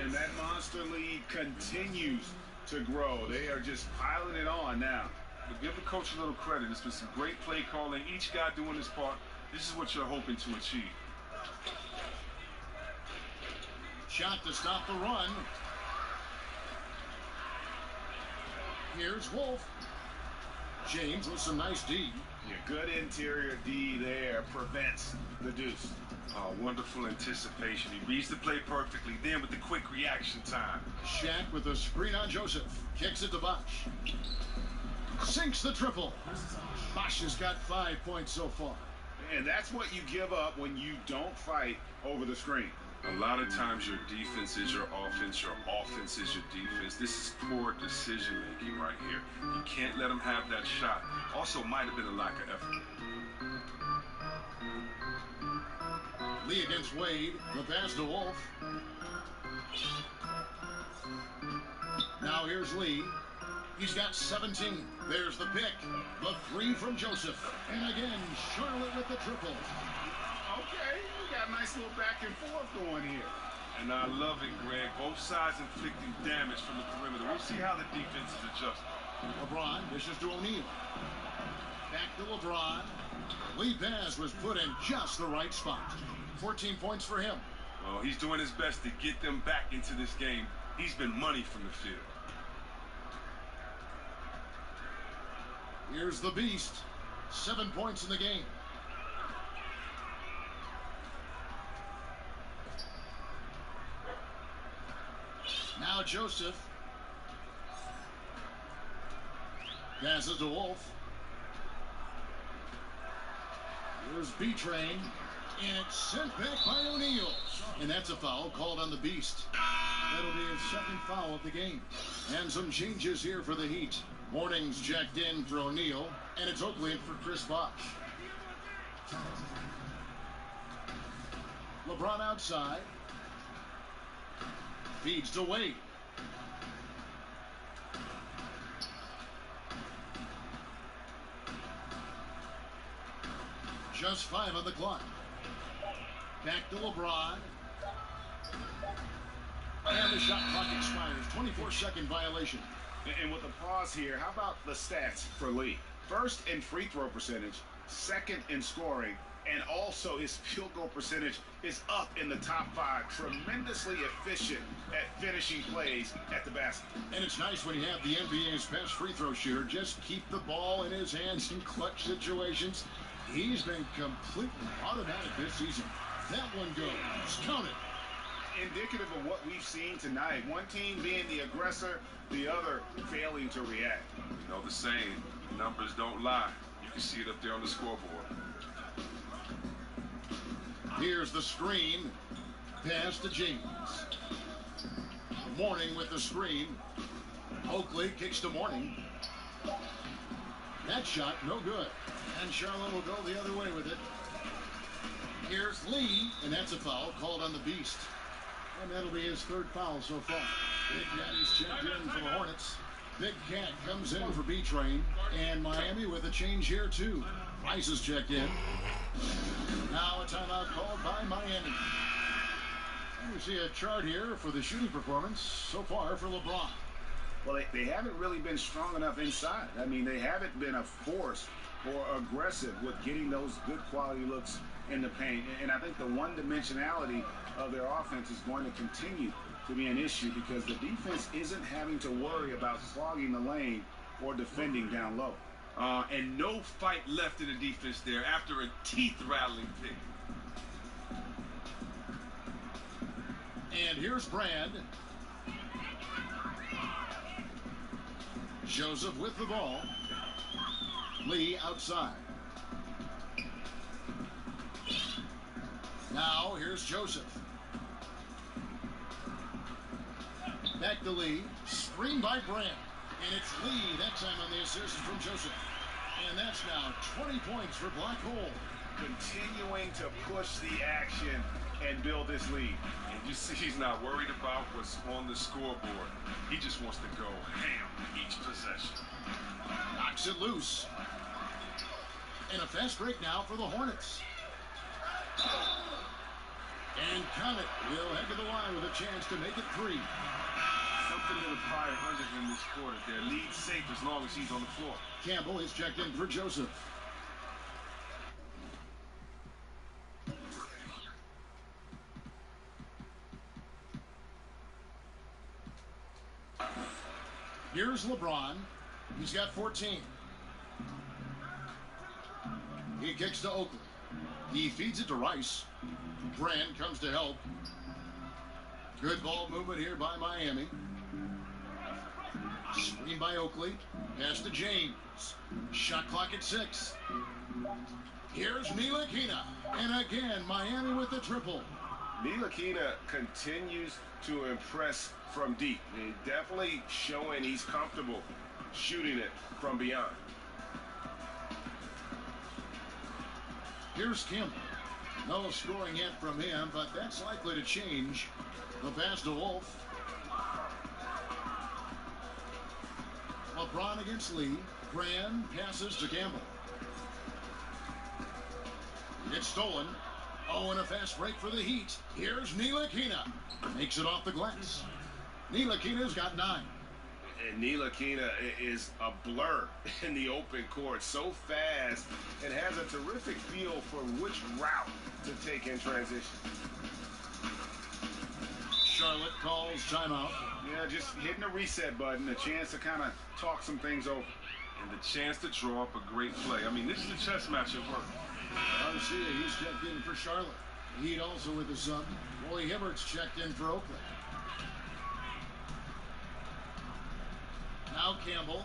And that monster lead continues to grow. They are just piling it on now. But give the coach a little credit. It's been some great play calling. Each guy doing his part. This is what you're hoping to achieve. Shot to stop the run. Here's Wolf. James with some nice D. Yeah, good interior D there prevents the deuce. Oh, wonderful anticipation. He reads the play perfectly. Then with the quick reaction time. Shaq with a screen on Joseph. Kicks it to Bosch. Sinks the triple. Bosch has got 5 points so far. And that's what you give up when you don't fight over the screen. A lot of times your defense is your offense is your defense. This is poor decision making right here. You can't let him have that shot. Also might have been a lack of effort. Lee against Wade. The pass to Wolf. Now here's Lee. He's got 17. There's the pick. The three from Joseph. And again, Charlotte with the triple. Okay, we got a nice little back and forth going here. And I love it, Greg. Both sides inflicting damage from the perimeter. We'll see how the defense is adjusted. LeBron dishes to O'Neal. Back to LeBron. Lead pass was put in just the right spot. 14 points for him. Well, he's doing his best to get them back into this game. He's been money from the field. Here's the Beast. 7 points in the game. Now Joseph. Passes to Wolf. Here's B-Train. And it's sent back by O'Neal. And that's a foul called on the Beast. That'll be his second foul of the game. And some changes here for the Heat. Morning's checked in for O'Neal. And it's Oakley in for Chris Bosh. LeBron outside. Feeds to Wade. Just 5 on the clock. Back to LeBron. And the shot clock expires. 24-second violation. And with the pause here, how about the stats for Lee? First in free throw percentage, second in scoring, and also his field goal percentage is up in the top 5. Tremendously efficient at finishing plays at the basket. And it's nice when you have the NBA's best free throw shooter just keep the ball in his hands in clutch situations. He's been completely automatic this season. That one goes. Count it. Indicative of what we've seen tonight. One team being the aggressor, the other failing to react. You know the saying, numbers don't lie. You can see it up there on the scoreboard. Here's the screen. Pass to James. Morning with the screen. Oakley kicks to Morning. That shot, no good. And Charlotte will go the other way with it. Here's Lee, and that's a foul called on the Beast. And that'll be his third foul so far. Big Daddy's checked in for the Hornets. Big Cat comes in for B-Train. And Miami with a change here, too. Rice is checked in. Now a timeout called by Miami. And you see a chart here for the shooting performance so far for LeBron. Well, they haven't really been strong enough inside. I mean, they haven't been a force or aggressive with getting those good quality looks in the paint. And I think the one-dimensionality of their offense is going to continue to be an issue because the defense isn't having to worry about clogging the lane or defending down low. And no fight left in the defense there after a teeth-rattling pick. And here's Brad. Joseph with the ball. Lee outside. Now here's Joseph. Back to Lee. Screen by Brand. And it's Lee that time on the assist from Joseph. And that's now 20 points for Black Hole. Continuing to push the action and build this lead. And you see he's not worried about what's on the scoreboard. He just wants to go ham each possession. Knocks it loose. And a fast break now for the Hornets. And count it. He'll head to the line with a chance to make it 3. Something to the prior 100 in this quarter. Their lead safe as long as he's on the floor. Campbell is checked in for Joseph. Here's LeBron. He's got 14. He kicks to Oakley. He feeds it to Rice. Brand comes to help. Good ball movement here by Miami. Screen by Oakley. Pass to James. Shot clock at 6. Here's Ntilikina. And again, Miami with the triple. Ntilikina continues to impress from deep. He's definitely showing he's comfortable shooting it from beyond. Here's Campbell. No scoring yet from him, but that's likely to change. The pass to Wolf. LeBron against Lee. Brand passes to Campbell. It's stolen. Oh, and a fast break for the Heat. Here's Ntilikina. Makes it off the glass. Ntilikina's got 9. And Ntilikina is a blur in the open court. So fast and has a terrific feel for which route to take in transition. Charlotte calls timeout. Yeah, just hitting the reset button, a chance to kind of talk some things over. And the chance to draw up a great play. I mean, this is a chess match at work. Garcia, he's checked in for Charlotte. Heat also with the sub. Roy Hibbert's checked in for Oakland. Now Campbell.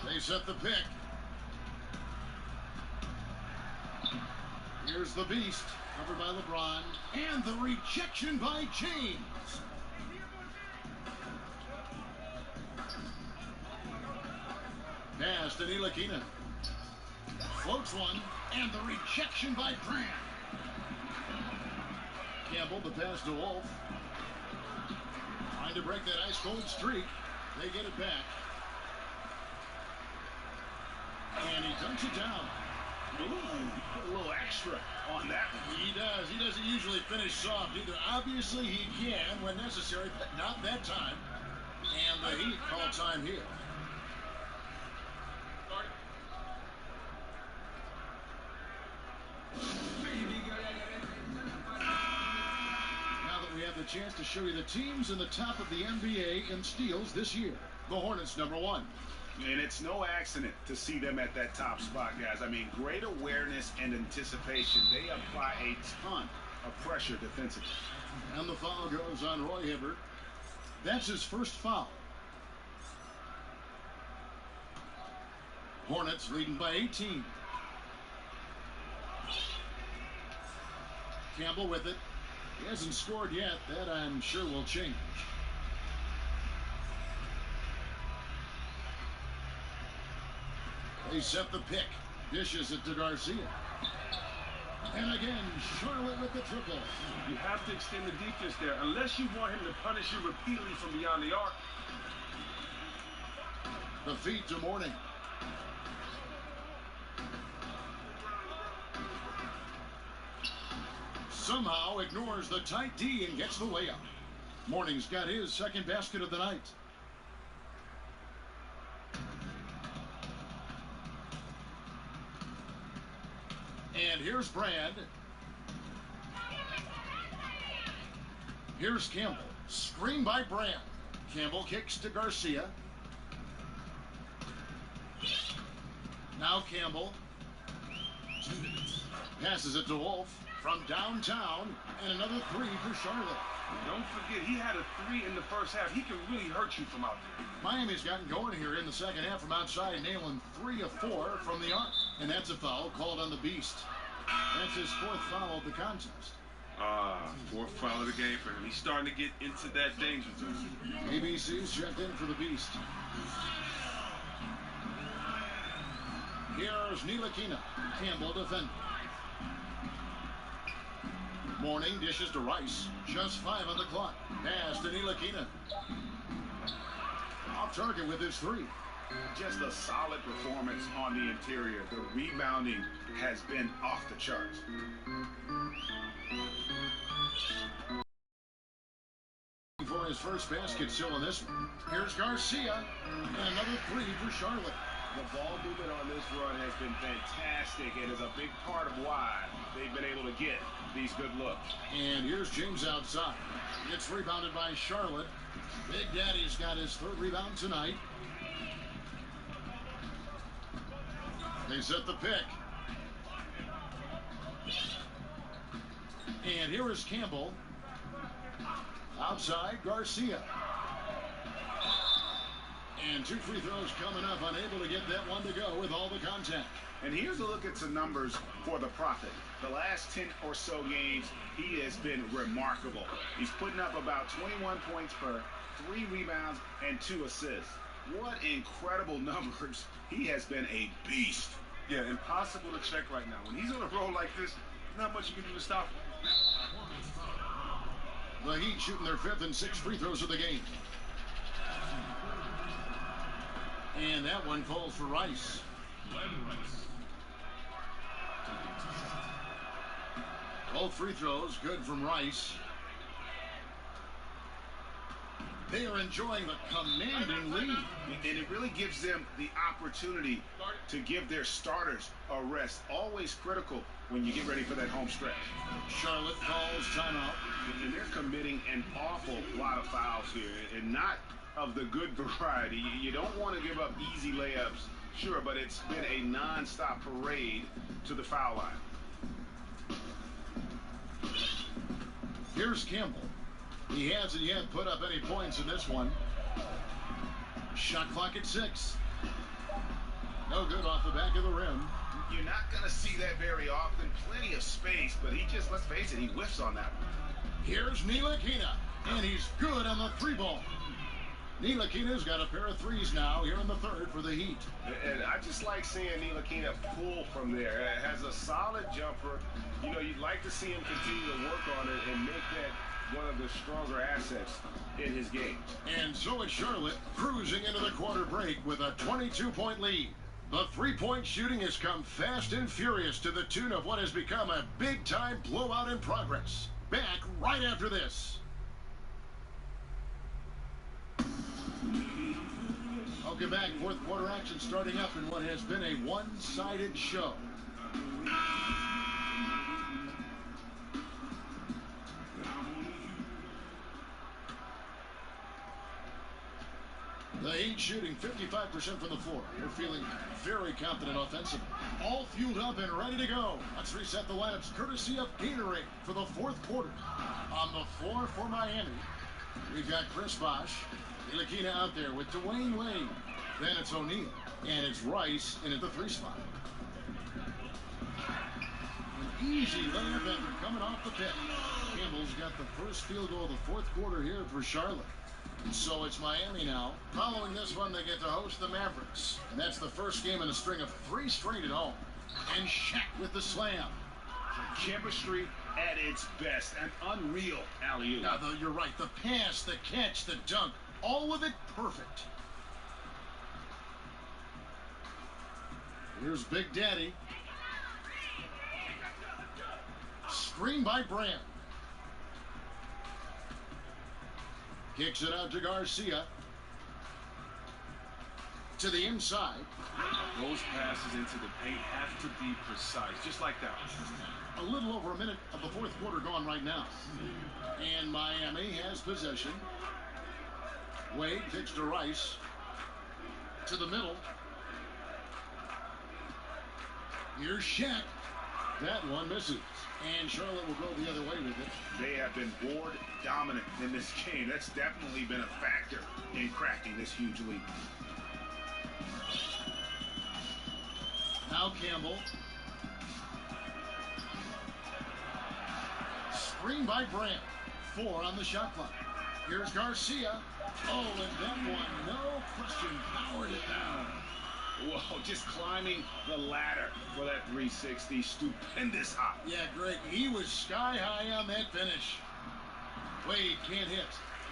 They set the pick. Here's the beast, covered by LeBron, and the rejection by James. Pass to Ntilikina. Floats one, and the rejection by Brand. Campbell, the pass to Wolf. Trying to break that ice-cold streak. They get it back. And he dunks it down. Ooh, put a little extra on that one. He does. He doesn't usually finish soft either. Obviously, he can when necessary, but not that time. And the Heat call time here. Now that we have the chance to show you the teams in the top of the NBA in steals this year. The Hornets, number 1. And it's no accident to see them at that top spot, guys. I mean, great awareness and anticipation. They apply a ton of pressure defensively. And the foul goes on Roy Hibbert. That's his first foul. Hornets leading by 18. Campbell with it. He hasn't scored yet. That I'm sure will change. They set the pick. Dishes it to Garcia. And again, Charlotte with the triple. You have to extend the defense there, unless you want him to punish you repeatedly from beyond the arc. The feed to Mourning. Somehow ignores the tight D and gets the layup. Mourning's got his second basket of the night. And here's Brand. Here's Campbell. Screen by Brand. Campbell kicks to Garcia. Now Campbell. Passes it to Wolf from downtown. And another 3 for Charlotte. Don't forget, he had a 3 in the first half. He can really hurt you from out there. Miami's gotten going here in the second half from outside, nailing 3 of 4 from the arc. And that's a foul called on the Beast. That's his 4th foul of the contest. 4th foul of the game for him. He's starting to get into that danger zone. ABC's checked in for the Beast. Here's Ntilikina. Campbell defending. Mourning dishes to Rice. Just 5 on the clock. Pass to Ntilikina. Off target with his 3. Just a solid performance on the interior. The rebounding has been off the charts. For his first basket still in this one. Here's Garcia. And another three for Charlotte. The ball movement on this run has been fantastic and is a big part of why they've been able to get these good looks. And here's James outside. It's rebounded by Charlotte. Big Daddy's got his third rebound tonight. They set the pick. And here is Campbell. Outside, Garcia. And two free throws coming up, unable to get that one to go with all the contact. And here's a look at some numbers for the Prophet. The last 10 or so games, he has been remarkable. He's putting up about 21 points per 3 rebounds and 2 assists. What incredible numbers. He has been a beast. Yeah, impossible to check right now. When he's on a roll like this, not much you can do to stop him. The Heat shooting their 5th and 6th free throws of the game. And that one falls for Rice. Both free throws good from Rice. They are enjoying the commanding lead. And it really gives them the opportunity to give their starters a rest. Always critical when you get ready for that home stretch. Charlotte calls timeout. And they're committing an awful lot of fouls here, and not of the good variety. You don't want to give up easy layups, sure, but it's been a non-stop parade to the foul line. Here's Campbell. He hasn't yet put up any points in this one. Shot clock at 6. No good off the back of the rim. You're not going to see that very often. Plenty of space, but he just, let's face it, he whiffs on that one. Here's Ntilikina, and he's good on the 3-ball. Ntilikina's got a pair of threes now here in the third for the Heat. And I just like seeing Ntilikina pull from there. It has a solid jumper. You know, you'd like to see him continue to work on it and make that one of the stronger assets in his game. And so it's Charlotte cruising into the quarter break with a 22-point lead. The three-point shooting has come fast and furious to the tune of what has become a big-time blowout in progress. Back right after this. Okay, back. Fourth quarter action starting up in what has been a one-sided show. The Heat shooting 55% from the floor. They're feeling very confident offensively. All fueled up and ready to go. Let's reset the lineups courtesy of Gatorade for the fourth quarter. On the floor for Miami, we've got Chris Bosh, Ntilikina out there with Dwayne Wade. Then it's O'Neal, and it's Rice in at the 3 spot. An easy layup after coming off the pick. Campbell's got the first field goal of the fourth quarter here for Charlotte. So it's Miami now. Following this one, they get to host the Mavericks. And that's the first game in a string of 3 straight at home. And Shaq with the slam. Chemistry at its best. An unreal alley-oop. Now, you're right. The pass, the catch, the dunk. All of it perfect. Here's Big Daddy. Screen by Brand. Kicks it out to Garcia. To the inside. Those passes into the paint have to be precise, just like that. A little over a minute of the fourth quarter gone right now. And Miami has possession. Wade kicks to Rice. To the middle. Here's Shaq. That one misses. And Charlotte will go the other way with it. They have been board dominant in this game. That's definitely been a factor in cracking this huge lead. Now Campbell. Screen by Brand. 4 on the shot clock. Here's Garcia. Oh, and that one, no question, powered it down. Whoa, just climbing the ladder for that 360. Stupendous hop. Yeah, Greg, he was sky high on that finish. Wade can't hit.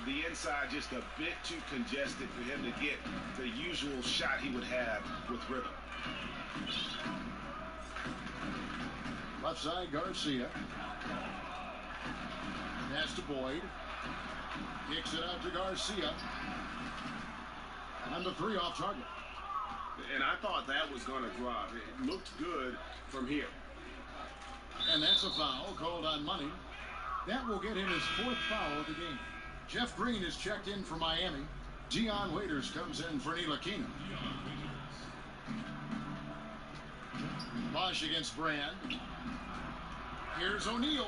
The inside just a bit too congested for him to get the usual shot he would have with rhythm. Left side, Garcia. Pass to Boyd. Kicks it out to Garcia. And the three off target. And I thought that was going to drop. It looked good from here. And that's a foul called on Money. That will get him his fourth foul of the game. Jeff Green is checked in for Miami. Dion Waiters comes in for Ntilikina. Bosch against Brand. Here's O'Neal.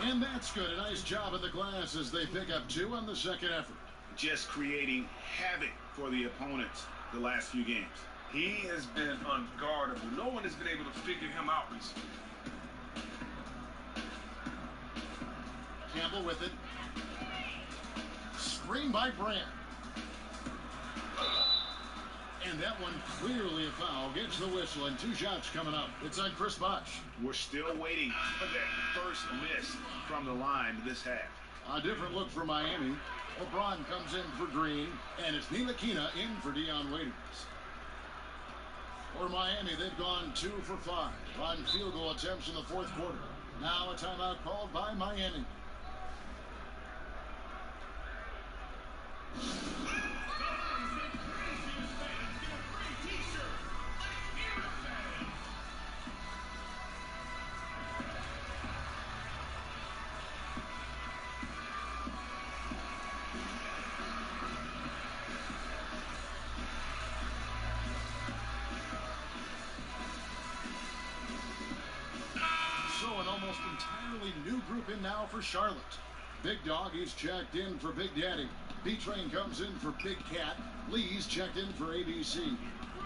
And that's good. A nice job at the glass as they pick up 2 on the second effort. Just creating havoc for the opponents the last few games. He has been unguardable. No one has been able to figure him out recently. Campbell with it. Screen by Brand. And that one clearly a foul. Gets the whistle and 2 shots coming up. It's on Chris Bosh. We're still waiting for that first miss from the line this half. A different look for Miami. LeBron comes in for Green, and it's Ntilikina in for Dion Waiters. For Miami, they've gone 2 for 5 on field goal attempts in the fourth quarter. Now a timeout called by Miami. So an almost entirely new group in now for Charlotte. Big Dog is checked in for Big Daddy. B-Train comes in for Big Cat. Lee's checked in for ABC.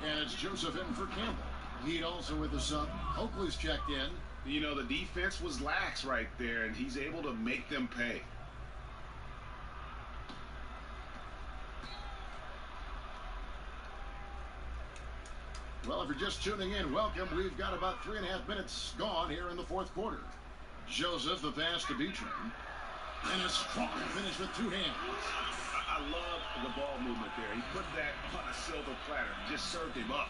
And it's Joseph in for Campbell. Heat also with the sub. Oakley's checked in. You know, the defense was lax right there, and he's able to make them pay. Well, if you're just tuning in, welcome. We've got about 3.5 minutes gone here in the fourth quarter. Joseph, the pass to B-Train. And a strong finish with 2 hands. I love the ball movement there. He put that on a silver platter. Just served him up.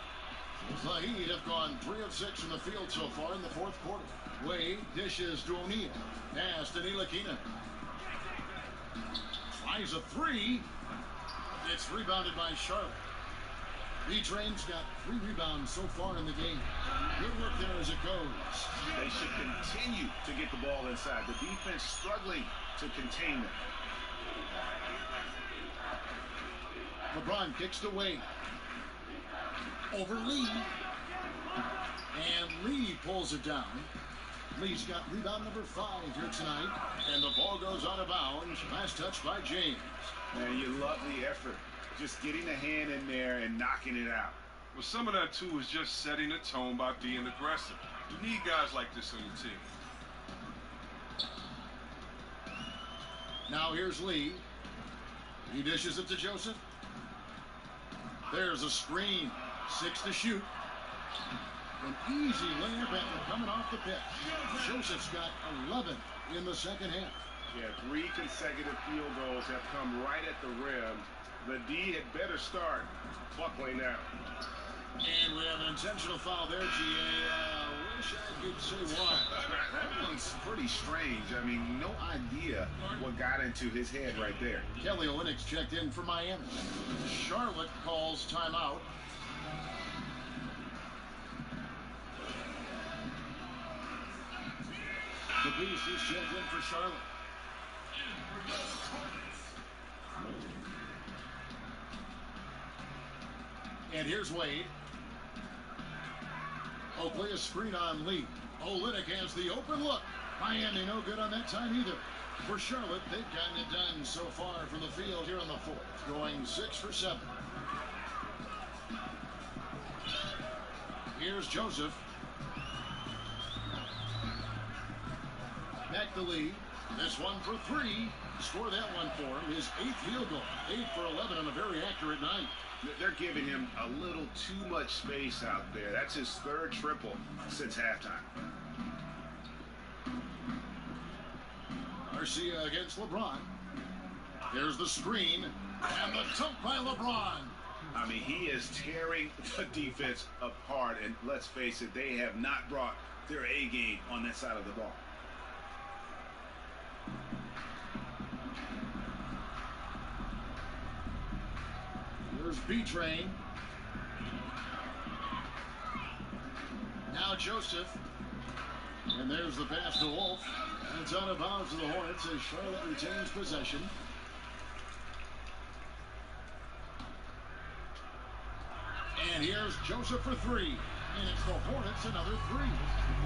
The Heat have gone 3 of 6 in the field so far in the fourth quarter. Wade dishes to O'Neal. Pass to Ntilikina. Tries a 3. It's rebounded by Charlotte. B-Train's got 3 rebounds so far in the game. Good work there as it goes. They should continue to get the ball inside. The defense struggling to contain them. LeBron kicks to Wade. Over Lee. And Lee pulls it down. Lee's got rebound number 5 here tonight. And the ball goes out of bounds. Last touch by James. Man, you love the effort. Just getting a hand in there and knocking it out. Well, some of that, too, is just setting the tone by being aggressive. You need guys like this on your team. Now here's Lee. He dishes it to Joseph. There's a screen. 6 to shoot. An easy layup and coming off the pitch. Joseph's got 11 in the second half. Yeah, 3 consecutive field goals have come right at the rim. The D had better start buckling down. And we have an intentional foul there, GA. Wish I could say why. That one's pretty strange. I mean, no idea what got into his head right there. Kelly Olynyk's checked in for Miami. Charlotte calls timeout. The Beast is checked in for Charlotte. And here's Wade. Oakley, a screen on Lee. Olynyk has the open look. Miami no good on that time either. For Charlotte, they've gotten it done so far from the field here in the fourth, going 6 for 7. Here's Joseph. Back to Lee. This one for 3. Score that one for him. His 8th field goal. 8 for 11 on a very accurate night. They're giving him a little too much space out there. That's his 3rd triple since halftime. Garcia against LeBron. There's the screen, and the dunk by LeBron. I mean, he is tearing the defense apart, and let's face it, they have not brought their A game on that side of the ball. Here's B-Train. Now Joseph. And there's the pass to Wolf. And it's out of bounds to the Hornets as Charlotte retains possession. And here's Joseph for three. And it's the Hornets another three.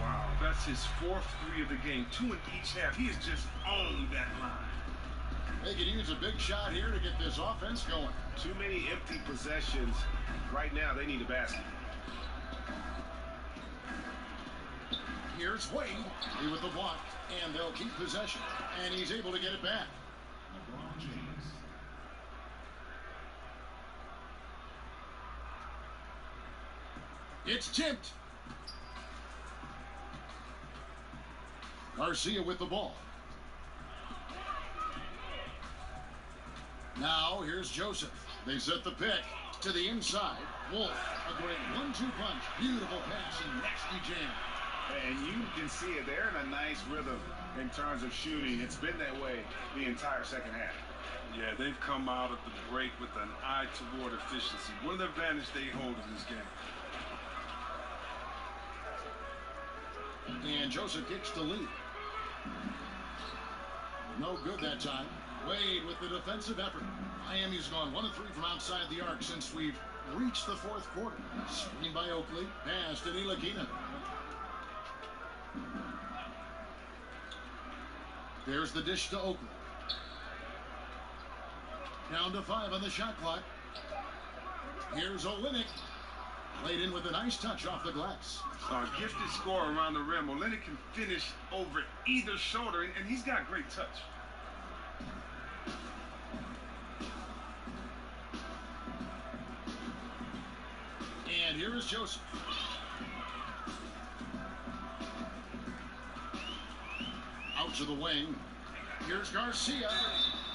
Wow, that's his 4th 3 of the game. 2 in each half. He has just owned that line. They could use a big shot here to get this offense going. Too many empty possessions. Right now, they need a basket. Here's Wade. He with the block. And they'll keep possession. And he's able to get it back. LeBron James. It's tipped. Garcia with the ball. Now here's Joseph. They set the pick to the inside. Wolf, a great 1-2 punch. Beautiful pass and nasty jam. And you can see it. They're in a nice rhythm in terms of shooting. It's been that way the entire second half. Yeah, they've come out of the break with an eye toward efficiency. What an advantage they hold in this game. And Joseph kicks the lead. No good that time. Wade with the defensive effort. Miami's gone 1 of 3 from outside the arc since we've reached the 4th quarter. Screen by Oakley. Pass to Ntilikina. There's the dish to Oakley. Down to 5 on the shot clock. Here's Olynyk. Laid in with a nice touch off the glass. Gifted scorer around the rim. Olynyk can finish over either shoulder, and he's got great touch. And here is Joseph. Out to the wing. Here's Garcia.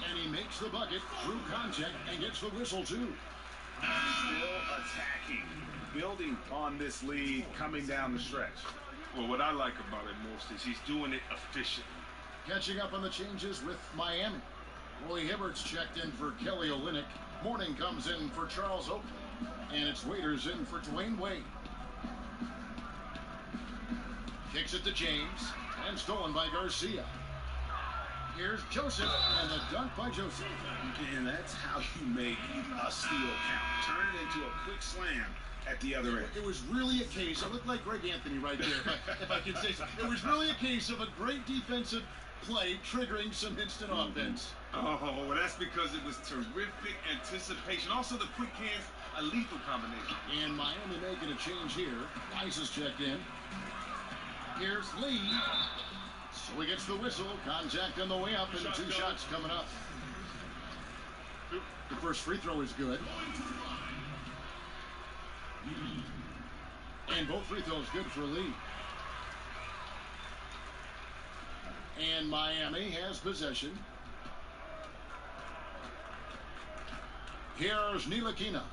And he makes the bucket through contact and gets the whistle too. Still attacking. Building on this lead coming down the stretch. Well, what I like about it most is he's doing it efficiently. Catching up on the changes with Miami. Roy Hibbert's checked in for Kelly Olynyk. Morning comes in for Charles Oakley. And it's Waiters in for Dwayne Wade. Kicks it to James. And stolen by Garcia. Here's Joseph. And the dunk by Joseph. And that's how you make a steal count. Turn it into a quick slam at the other end. It was really a case, I look like Greg Anthony right there, if I can say so. It was really a case of a great defensive play triggering some instant offense. Oh, well, that's because it was terrific anticipation. Also, the quick hands, a lethal combination. And Miami making a change here. Nice is checked in. Here's Lee. So he gets the whistle. Contact on the way up, and 2 shots coming up. The first free throw is good. And both free throws good for Lee. And Miami has possession. Here's Ntilikina.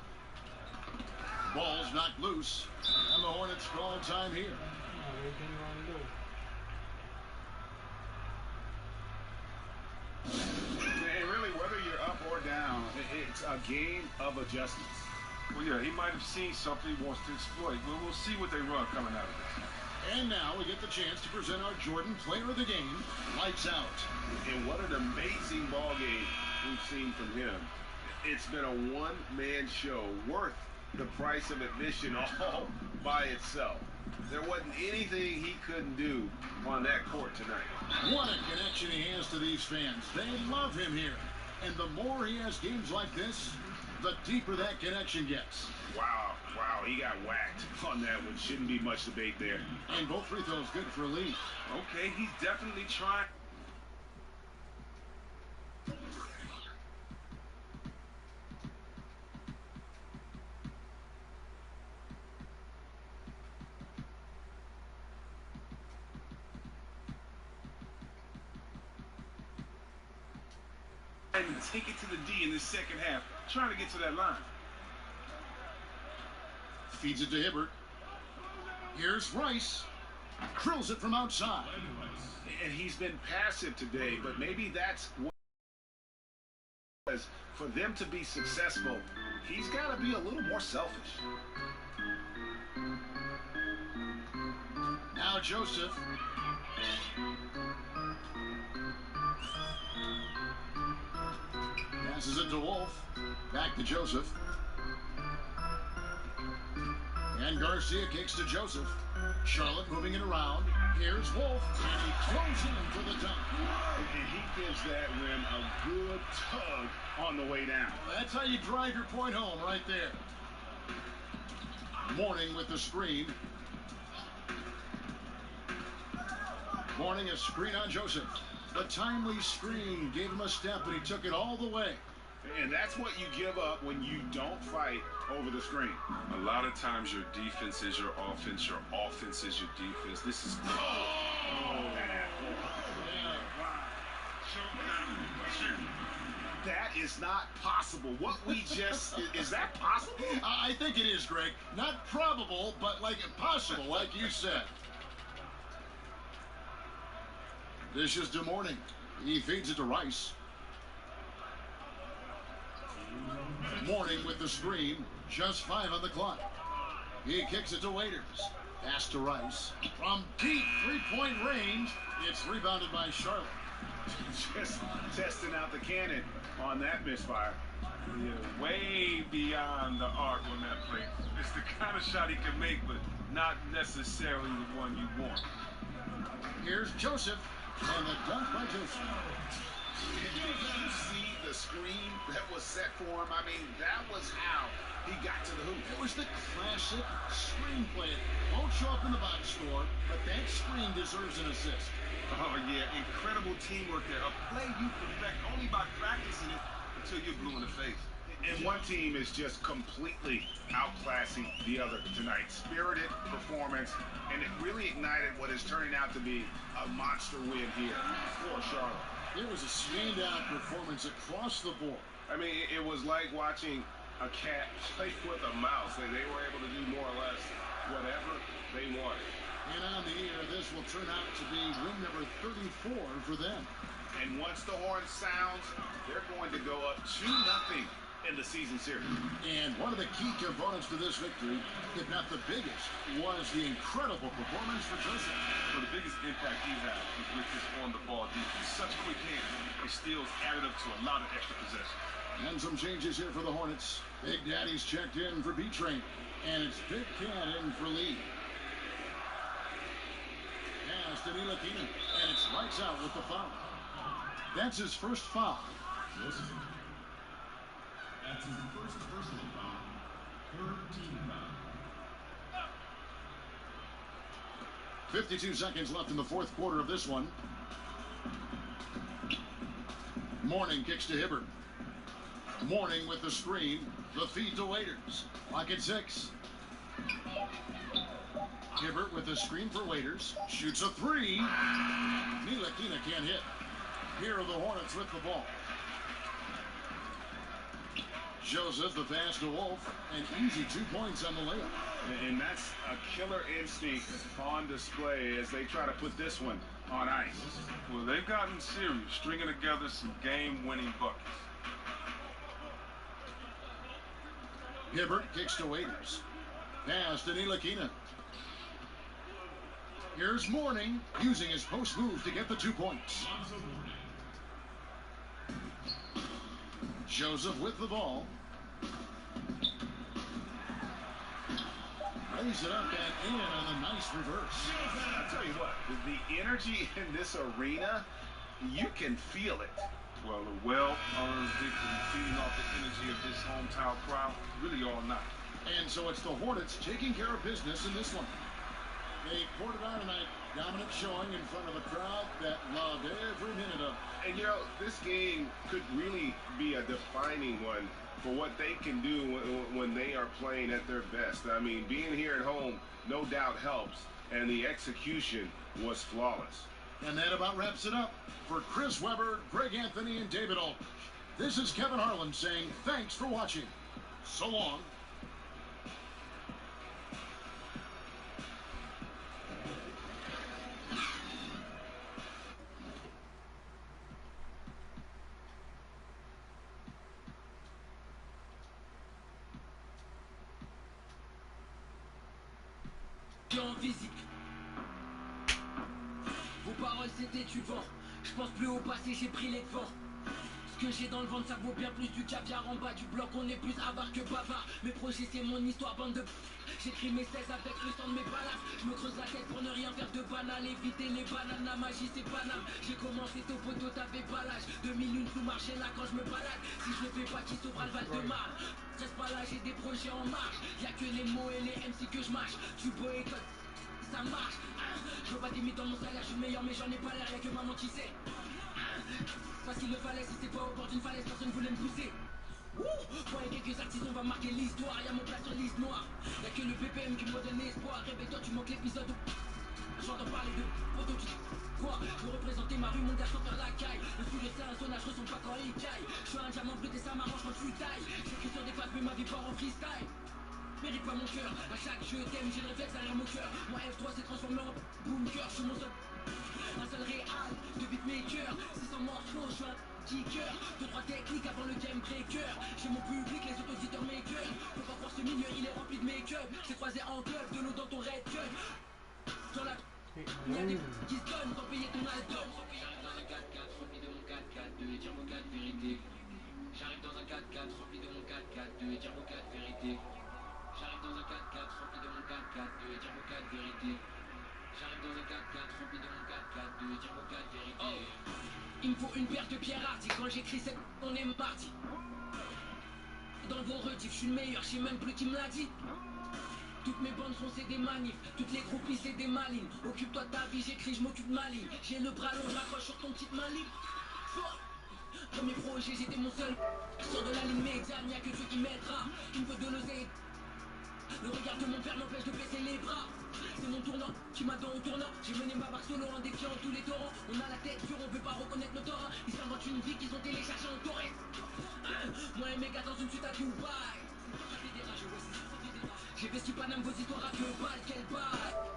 Ball's knocked loose. And the Hornets call time here. And really, whether you're up or down, it's a game of adjustments. Well, yeah, he might have seen something he wants to exploit. Well, we'll see what they run coming out of this. And now we get the chance to present our Jordan Player of the Game, Lights Out. And what an amazing ball game we've seen from him. It's been a one-man show worth the price of admission all by itself. There wasn't anything he couldn't do on that court tonight. What a connection he has to these fans. They love him here. And the more he has games like this, the deeper that connection gets. Wow, he got whacked on that one. Shouldn't be much debate there. And both free throws good for Lee. Okay, he's definitely trying. And take it to the D in the second half, trying to get to that line. Feeds it to Hibbert. Here's Rice. Drills it from outside. And he's been passive today, but maybe that's what for them to be successful, he's got to be a little more selfish. Now Joseph. Passes it to Wolf. Back to Joseph. And Garcia kicks to Joseph. Charlotte moving it around. Here's Wolf. And he throws in for the dunk. And he gives that rim a good tug on the way down. That's how you drive your point home right there. Mourning with the screen. Mourning a screen on Joseph. The timely screen gave him a step, and he took it all the way. And that's what you give up when you don't fight over the screen. A lot of times your defense is your offense is your defense. This is... That is not possible. What we just... is that possible? I think it is, Greg. Not probable, but like impossible, like you said. This is to Mourning. He feeds it to Rice. Mourning with the screen. Just 5 on the clock. He kicks it to Waiters. Pass to Rice. From deep three-point range, it's rebounded by Charlotte. Just testing out the cannon on that misfire. Yeah, way beyond the arc on that play. It's the kind of shot he can make, but not necessarily the one you want. Here's Joseph. And the dunk by Joseph. Did you see the screen that was set for him? I mean, that was how he got to the hoop. It was the classic screenplay. It won't show up in the box score, but that screen deserves an assist. Oh, yeah, incredible teamwork there. A play you perfect only by practicing it until you're blue in the face. And one team is just completely outclassing the other tonight. Spirited performance, and it really ignited what is turning out to be a monster win here for Charlotte. It was a standout performance across the board. I mean, it was like watching a cat play with a mouse. They were able to do more or less whatever they wanted. And on the air, this will turn out to be win number 34 for them. And once the horn sounds, they're going to go up 2-0 in the season series. And one of the key components to this victory, if not the biggest, was the incredible performance for Joseph. So the biggest impact he had was with his on-the-ball defense. Such quick hands. His steals added up to a lot of extra possessions. And some changes here for the Hornets. Big Daddy's checked in for B-Train. And it's Big Cat in for Lee. Pass to Ntilikina. And it's lights out with the foul. That's his first foul. That's his first personal foul. Third team foul. 52 seconds left in the fourth quarter of this one. Mourning kicks to Hibbert. Mourning with the screen. The feed to Waiters. Clock at 6. Hibbert with the screen for Waiters. Shoots a 3. Ntilikina can't hit. Here are the Hornets with the ball. Joseph, the pass to Wolf, and easy 2 points on the layup. And that's a killer instinct on display as they try to put this one on ice. Well, they've gotten serious, stringing together some game-winning buckets. Hibbert kicks to Waiters. Pass to Ntilikina. Here's Mourning, using his post move to get the 2 points. Joseph with the ball. Lays it up and in on a nice reverse. I'll tell you what, the energy in this arena, you can feel it. Well, a well-earned victory, feeding off the energy of this hometown crowd really all night. And so it's the Hornets taking care of business in this one. A quarter tonight, dominant showing in front of a crowd that loved every minute of it. And, you know, this game could really be a defining one for what they can do when they are playing at their best. I mean, being here at home no doubt helps, and the execution was flawless. And that about wraps it up. For Chris Webber, Greg Anthony, and David Aldridge, This is Kevin Harlan saying thanks for watching. So long. En physique. Vos paroles c'était du vent. Je pense plus au passé, j'ai pris les devants. Ce que j'ai dans le ventre ça vaut bien plus du caviar en bas du bloc. On est plus avare que bavard. Mes projets c'est mon histoire, bande de... J'écris mes 16 avec le sang de mes balafres. Je me creuse la tête pour ne rien faire de banal. Éviter les bananes, la magie c'est banal. J'ai commencé tôt poteau, t'avais pas l'âge. 2001 sous marché là quand je me balade. Si je le fais pas, qui sauvera le Val-de-Marne? Reste pas là, j'ai des projets en marche. Y'a que les mots et les MC que je mâche. Tu boycottes, ça marche. Je veux pas des mythes dans mon salaire, je suis le meilleur mais j'en ai pas l'air. Y'a que maman qui sait. Parce qu'il le fallait, si c'est pas au bord d'une falaise, personne voulait me pousser. Moi et quelques artistes, on va marquer l'histoire. Y'a mon plat sur liste noire. Y'a que le BPM qui me donne espoir. Réveille-toi, tu manques l'épisode. J'entends parler de photo qui... Quoi? Je veux représenter ma rue, mon gars, sans faire la caille. Le studio c'est un zonage, je ressens pas quand il caille. Je suis un diamant brut et ça m'arrange quand je suis taille. J'écris sur des faces, mais ma vie part en freestyle. Mérite pas mon cœur, à chaque jeu t'aime, j'ai le réflexe derrière mon cœur. Moi F3 s'est transformé en bunker, je suis mon seul. Un seul réal, de beatmaker, 600 morceaux, je suis un petit cœur. 2-3 techniques avant le game breaker. J'ai mon public, les autres auditeurs makers. Faut pas croire ce milieu, il est rempli de make-up. J'ai croisé en club, de l'eau dans ton red cup. Dans la... Y'a des qui se donnent sans payer ton album. J'arrive dans un 4x4, rempli de mon 4x4, et dire vos 4 vérités. J'arrive dans un 4x4, rempli de mon 4x4, et dire vos 4 vérités. J'arrive dans un 4x4, rempli de mon 4x4, et dire vos 4 vérités. J'arrive dans un 4x4, rempli de mon 4x4, et dire vos 4 vérités. Il me faut une paire de pierres hardy, quand j'écris cette on est parti. Dans vos rediffs, je suis le meilleur, je sais même plus qui me l'a dit. Toutes mes bandes sont c'est des manifs, toutes les groupies c'est des malines. Occupe-toi de ta vie, j'écris, je m'occupe de ma ligne. J'ai le bras long, je m'accroche sur ton petite main libre. Premier projet, j'étais mon seul. Sur de la ligne médiane, y'a que Dieu qui m'aidera. Il me faut de l'oseille. Le regard de mon père m'empêche de baisser les bras. C'est mon tournant qui m'attend au tournant. J'ai mené ma barque solo en défiant tous les torrents. On a la tête dure, on veut pas reconnaître nos torrents. Ils s'inventent une vie qu'ils ont téléchargée en torrent. Moi et mes gars dans une suite à Dubaï. J'ai vesti Paname, vos histoires à que balle, quelle balle.